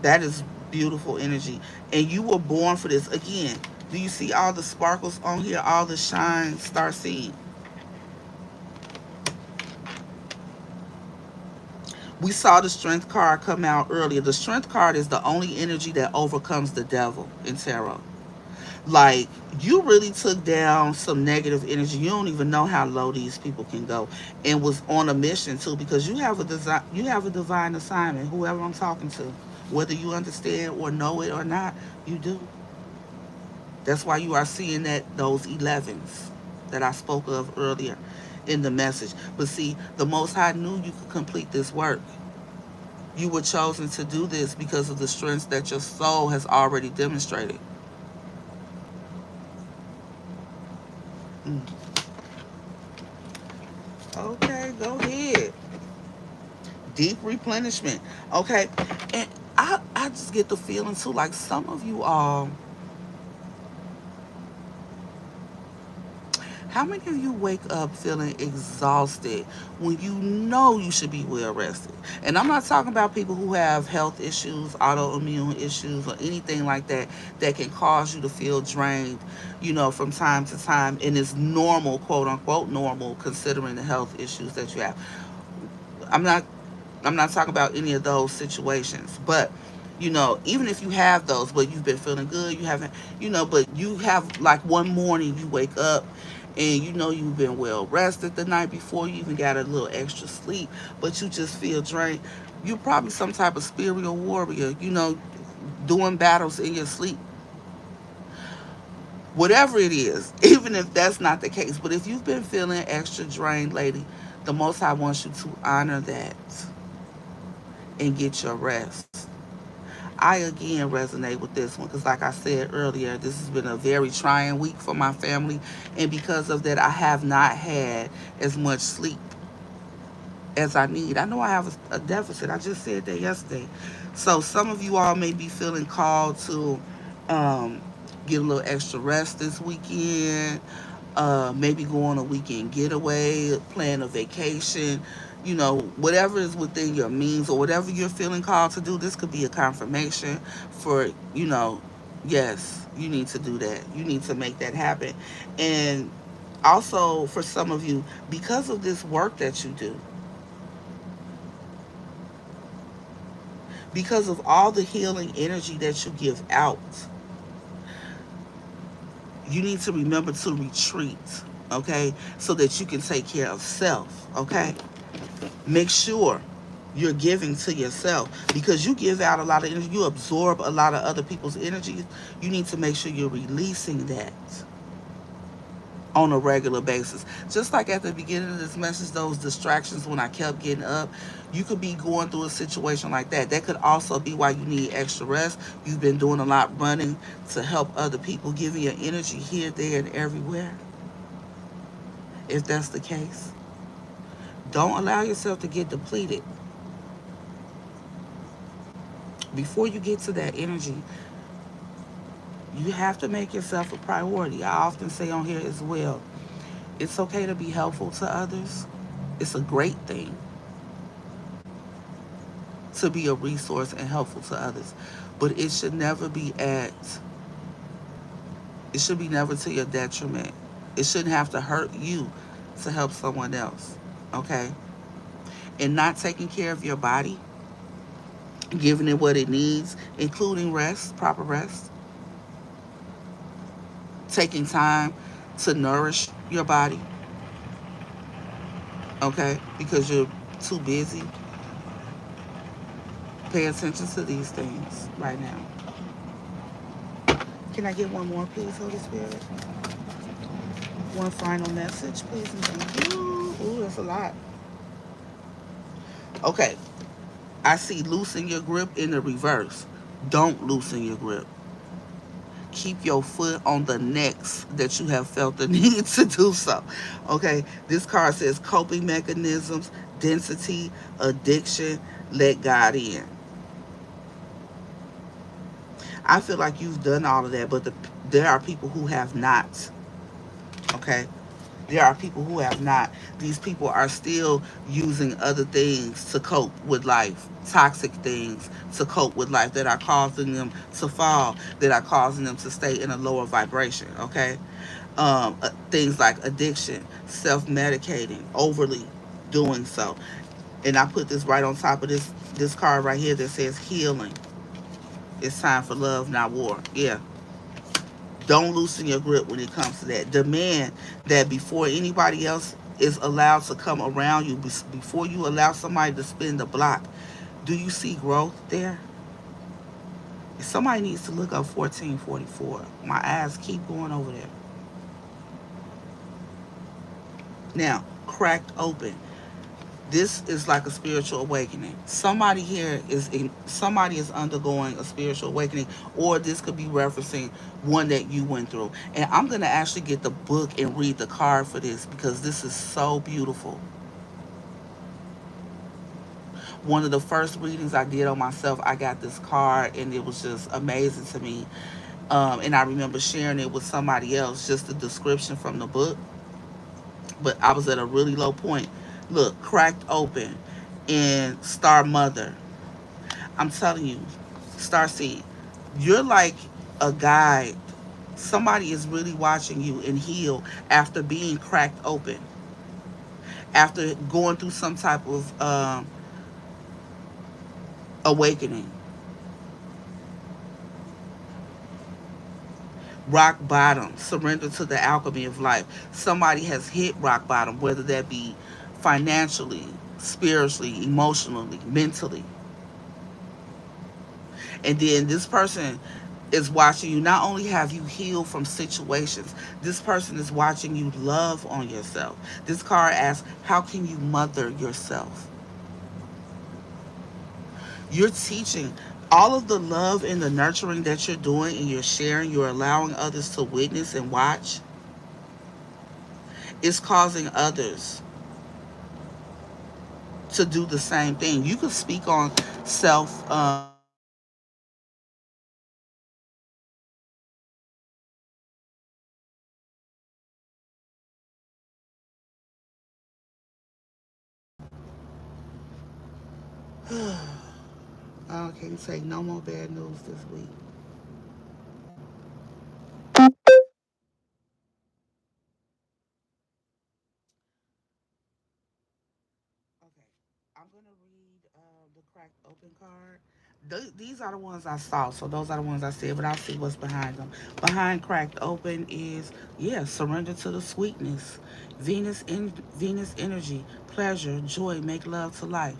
That is beautiful energy. And you were born for this. Again, do you see all the sparkles on here? All the shine, starseed. We saw the strength card come out earlier. The strength card is the only energy that overcomes the devil in tarot. Like, you really took down some negative energy. You don't even know how low these people can go, and was on a mission too, because you have a divine assignment. Whoever I'm talking to, whether you understand or know it or not, you do. That's why you are seeing those 11s that I spoke of earlier in the message. But see, the Most High knew you could complete this work. You were chosen to do this because of the strengths that your soul has already demonstrated. Mm. Okay, go ahead. Deep replenishment. Okay, and I just get the feeling too, like some of you all. How many of you wake up feeling exhausted when you know you should be well rested? And I'm not talking about people who have health issues, autoimmune issues, or anything like that that can cause you to feel drained, from time to time. And it's normal, quote unquote, normal, considering the health issues that you have. I'm not I'm not talking about any of those situations, but even if you have those, but you've been feeling good, you haven't, but you have like one morning you wake up and you've been well rested the night before, you even got a little extra sleep, but you just feel drained. You're probably some type of spiritual warrior, doing battles in your sleep. Whatever it is, even if that's not the case. But if you've been feeling extra drained, lady, the Most High wants you to honor that and get your rest. I again resonate with this one because, like I said earlier, this has been a very trying week for my family, and because of that, I have not had as much sleep. as I need. I know I have a deficit. I just said that yesterday. So some of you all may be feeling called to um, get a little extra rest this weekend. Maybe go on a weekend getaway, plan a vacation. You know, whatever is within your means or whatever you're feeling called to do. This could be a confirmation for, yes, you need to do that. You need to make that happen. And also for some of you, because of this work that you do, because of all the healing energy that you give out, you need to remember to retreat, okay? So that you can take care of self, okay? Make sure you're giving to yourself because you give out a lot of energy, you absorb a lot of other people's energy. You need to make sure you're releasing that on a regular basis. Just like at the beginning of this message, those distractions when I kept getting up, you could be going through a situation like that. That could also be why you need extra rest. You've been doing a lot running to help other people, giving your energy here, there, and everywhere. If that's the case, don't allow yourself to get depleted. Before you get to that energy, you have to make yourself a priority. I often say on here as well, it's okay to be helpful to others. It's a great thing to be a resource and helpful to others. But it should be never to your detriment. It shouldn't have to hurt you to help someone else. Okay? And not taking care of your body, giving it what it needs, including rest, proper rest, taking time to nourish your body, okay? Because you're too busy. Pay attention to these things right now. Can I get one more, please, Holy Spirit? One final message, please, and thank you. Ooh, that's a lot. Okay, I see loosen your grip in the reverse. Don't loosen your grip. Keep your foot on the necks that you have felt the need to do so. Okay, this card says coping mechanisms, density, addiction, let God in. I feel like you've done all of that, but there are people who have not. Okay, there are people who have not. These people are still using other things to cope with life, toxic things to cope with life that are causing them to fall, that are causing them to stay in a lower vibration. Okay, things like addiction, self-medicating, overly doing so. And I put this right on top of this card right here that says healing. It's time for love, not war. Yeah. Don't loosen your grip when it comes to that. Demand that before anybody else is allowed to come around you, before you allow somebody to spin the block, do you see growth there? Somebody needs to look up 1444. My eyes keep going over there. Now, cracked open. This is like a spiritual awakening. Somebody is undergoing a spiritual awakening, or this could be referencing one that you went through. And I'm gonna actually get the book and read the card for this because this is so beautiful. One of the first readings I did on myself, I got this card and it was just amazing to me. And I remember sharing it with somebody else, just the description from the book. But I was at a really low point. Look, cracked open and Star Mother. I'm telling you, starseed, you're like a guide. Somebody is really watching you and heal after being cracked open, after going through some type of awakening. Rock bottom, surrender to the alchemy of life. Somebody has hit rock bottom, whether that be financially, spiritually, emotionally, mentally. And then this person is watching you. Not only have you healed from situations, this person is watching you love on yourself. This card asks, how can you mother yourself? You're teaching all of the love and the nurturing that you're doing and you're sharing, you're allowing others to witness and watch. It's causing others to do the same thing. You could speak on self I can't take no more bad news this week. Okay, I'm gonna read the cracked open card. These are the ones I saw, so those are the ones I said, but I'll see what's behind them. Behind cracked open is, yeah, surrender to the sweetness, Venus energy, pleasure, joy, make love to life.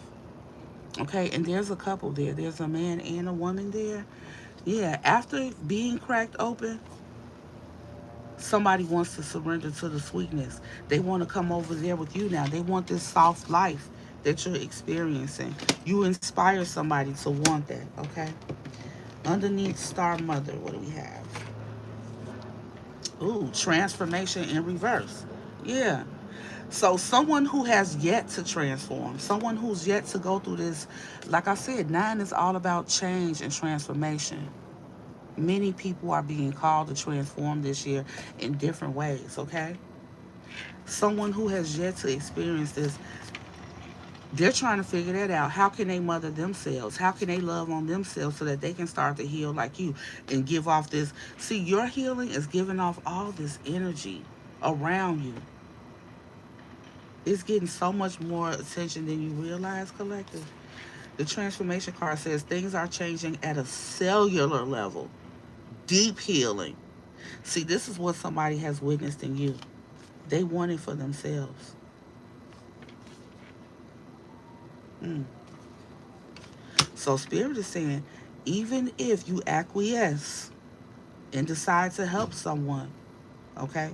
Okay, and there's a couple there. There's a man and a woman there. Yeah, after being cracked open, somebody wants to surrender to the sweetness. They want to come over there with you now. They want this soft life that you're experiencing. You inspire somebody to want that, okay? Underneath Star Mother, what do we have? Ooh, transformation in reverse. Yeah. So someone who has yet to transform, someone who's yet to go through this, like I said, nine is all about change and transformation. Many people are being called to transform this year in different ways, okay? Someone who has yet to experience this, they're trying to figure that out. How can they mother themselves? How can they love on themselves so that they can start to heal like you and give off this? See, your healing is giving off all this energy around you. It's getting so much more attention than you realize, collective. The transformation card says things are changing at a cellular level. Deep healing. See, this is what somebody has witnessed in you. They want it for themselves. Mm. So Spirit is saying, even if you acquiesce and decide to help someone, okay,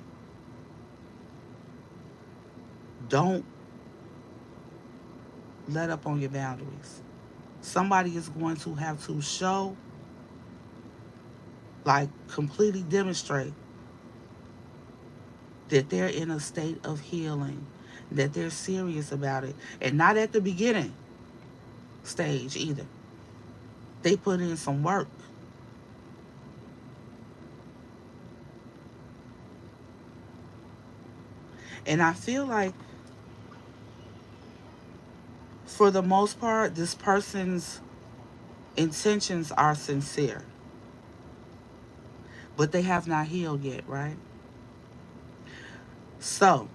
don't let up on your boundaries. Somebody is going to have to show, like completely demonstrate that they're in a state of healing, that they're serious about it, and not at the beginning stage either. They put in some work. And I feel like, for the most part, this person's intentions are sincere, but they have not healed yet, right? So,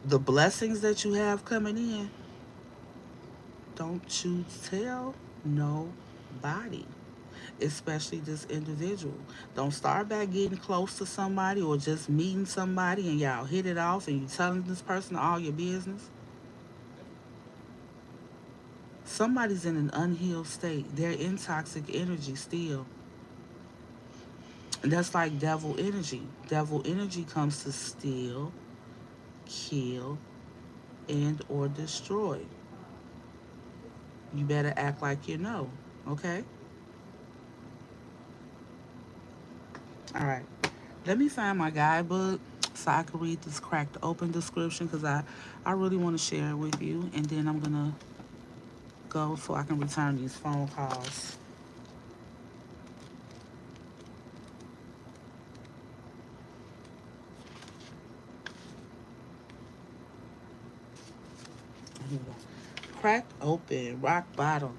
the blessings that you have coming in, don't you tell nobody, especially this individual. Don't start by getting close to somebody or just meeting somebody and y'all hit it off and you telling this person all your business. Somebody's in an unhealed state. They're in toxic energy still. And that's like devil energy. Devil energy comes to steal, kill, and or destroy. You better act like you know. Okay? All right. Let me find my guidebook so I can read this cracked open description because I really want to share it with you. And then I'm going to go so I can return these phone calls. Here we go. Cracked open, rock bottom,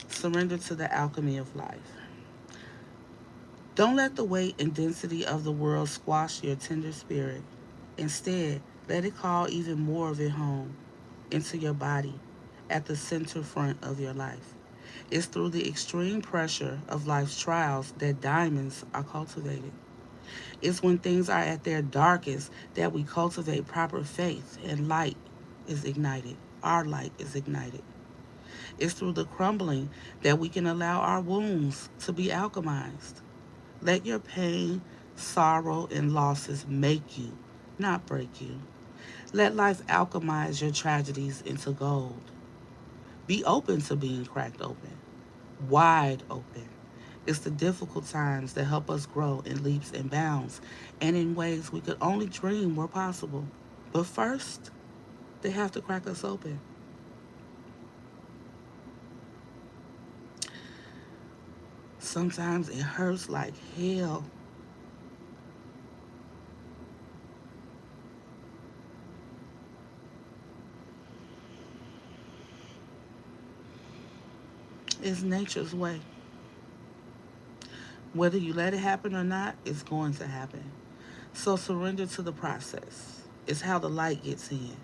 surrender to the alchemy of life. Don't let the weight and density of the world squash your tender spirit. Instead, let it call even more of it home into your body at the center front of your life. It's through the extreme pressure of life's trials that diamonds are cultivated. It's when things are at their darkest that we cultivate proper faith and light is ignited. Our light is ignited. It's through the crumbling that we can allow our wounds to be alchemized. Let your pain, sorrow, and losses make you, not break you. Let life alchemize your tragedies into gold. Be open to being cracked open, wide open. It's the difficult times that help us grow in leaps and bounds and in ways we could only dream were possible. But first, they have to crack us open. Sometimes it hurts like hell. It's nature's way. Whether you let it happen or not, it's going to happen. So surrender to the process. It's how the light gets in.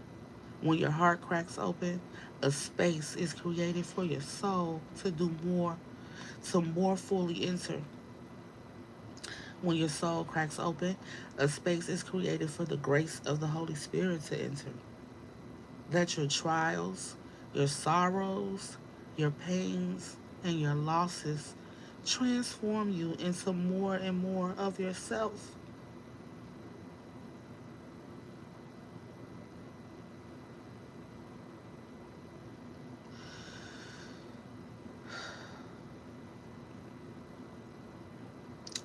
When your heart cracks open, a space is created for your soul to do more, to more fully enter. When your soul cracks open, a space is created for the grace of the Holy Spirit to enter. Let your trials, your sorrows, your pains, and your losses transform you into more and more of yourself.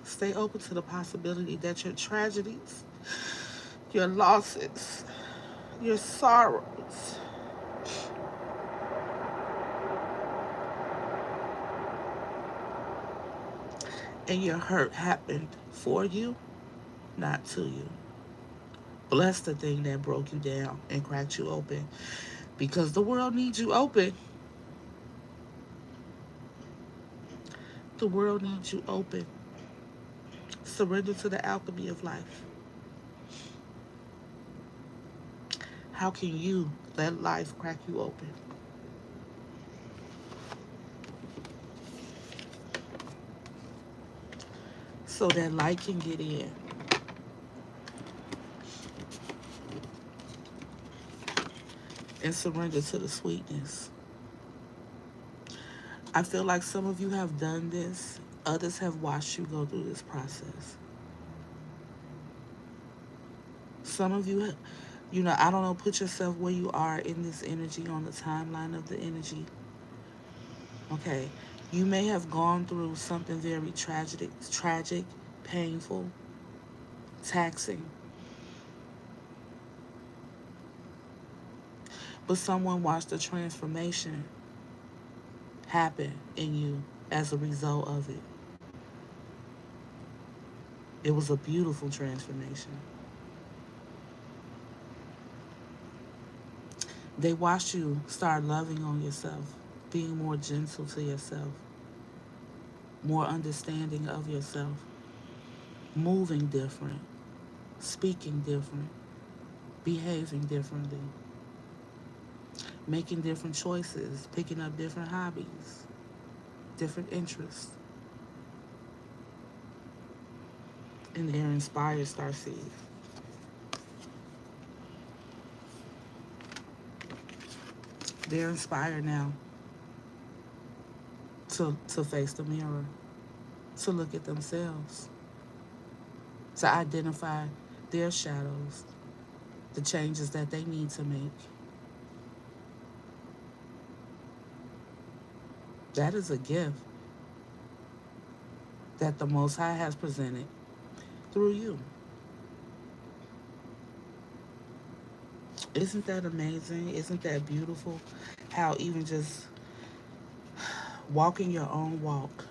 Stay open to the possibility that your tragedies, your losses, your sorrows, and your hurt happened for you, not to you. Bless the thing that broke you down and cracked you open because the world needs you open. The world needs you open. Surrender to the alchemy of life. How can you let life crack you open so that light can get in and surrender to the sweetness? I feel like some of you have done this, others have watched you go through this process. Some of you, I don't know, put yourself where you are in this energy on the timeline of the energy. Okay. You may have gone through something very tragic, painful, taxing, but someone watched the transformation happen in you as a result of it. It was a beautiful transformation. They watched you start loving on yourself, being more gentle to yourself, more understanding of yourself, moving different, speaking different, behaving differently, making different choices, picking up different hobbies, different interests. And they're inspired, starseed. They're inspired now to face the mirror, to look at themselves, to identify their shadows, the changes that they need to make. That is a gift that the Most High has presented through you. Isn't that amazing? Isn't that beautiful? How even just walking your own walk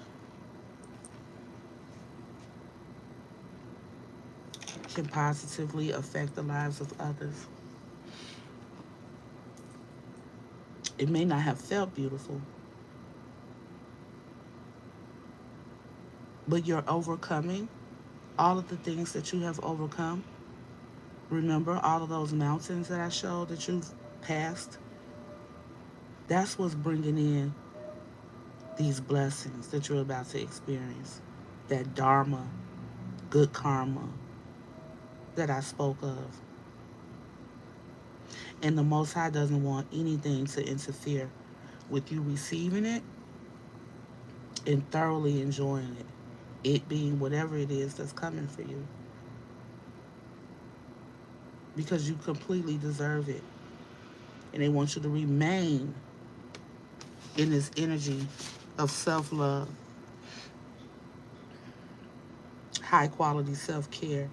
can positively affect the lives of others. It may not have felt beautiful, but you're overcoming all of the things that you have overcome. Remember all of those mountains that I showed that you've passed? That's what's bringing in these blessings that you're about to experience. That dharma, good karma that I spoke of. And the Most High doesn't want anything to interfere with you receiving it and thoroughly enjoying it. It being whatever it is that's coming for you. Because you completely deserve it. And they want you to remain in this energy of self-love, high quality self-care,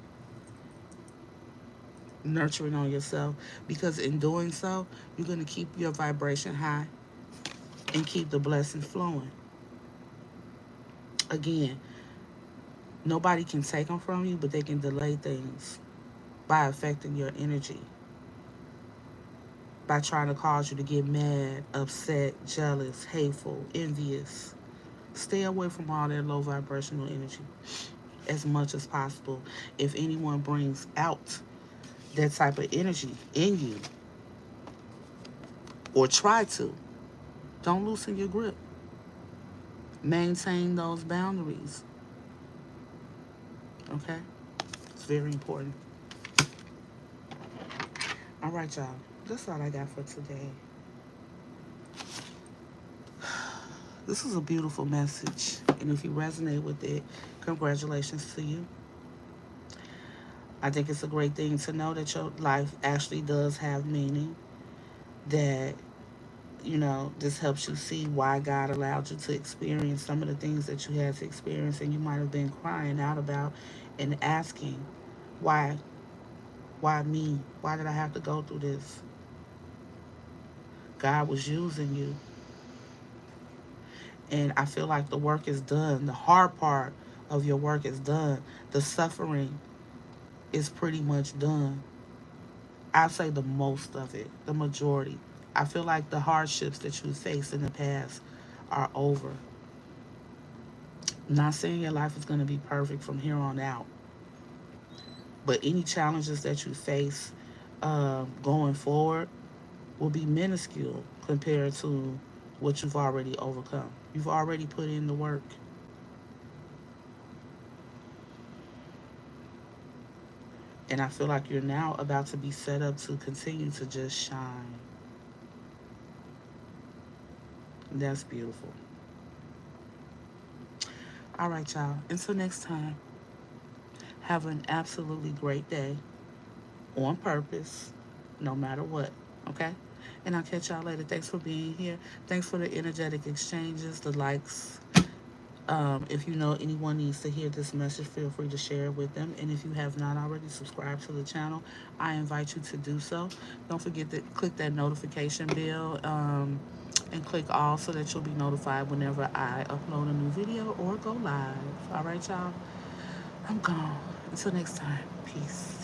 nurturing on yourself. Because in doing so, you're going to keep your vibration high and keep the blessings flowing. Again, nobody can take them from you, but they can delay things by affecting your energy, by trying to cause you to get mad, upset, jealous, hateful, envious. Stay away from all that low vibrational energy as much as possible. If anyone brings out that type of energy in you or try to, don't loosen your grip. Maintain those boundaries. Okay? It's very important. All right, y'all. That's all I got for today. This is a beautiful message. And if you resonate with it, congratulations to you. I think it's a great thing to know that your life actually does have meaning. That, this helps you see why God allowed you to experience some of the things that you had to experience and you might have been crying out about and asking, why? Why me? Why did I have to go through this? God was using you. And I feel like the work is done. The hard part of your work is done. The suffering is pretty much done. I'd say the most of it, the majority. I feel like the hardships that you faced in the past are over. I'm not saying your life is going to be perfect from here on out, but any challenges that you face going forward will be minuscule compared to what you've already overcome. You've already put in the work. And I feel like you're now about to be set up to continue to just shine. That's beautiful. All right, y'all. Until next time, have an absolutely great day on purpose, no matter what. Okay? And I'll catch y'all later. Thanks for being here. Thanks for the energetic exchanges, the likes. If you know anyone needs to hear this message, feel free to share it with them. And if you have not already subscribed to the channel, I invite you to do so. Don't forget to click that notification bell and click all so that you'll be notified whenever I upload a new video or go live. All right, y'all? I'm gone. Until next time. Peace.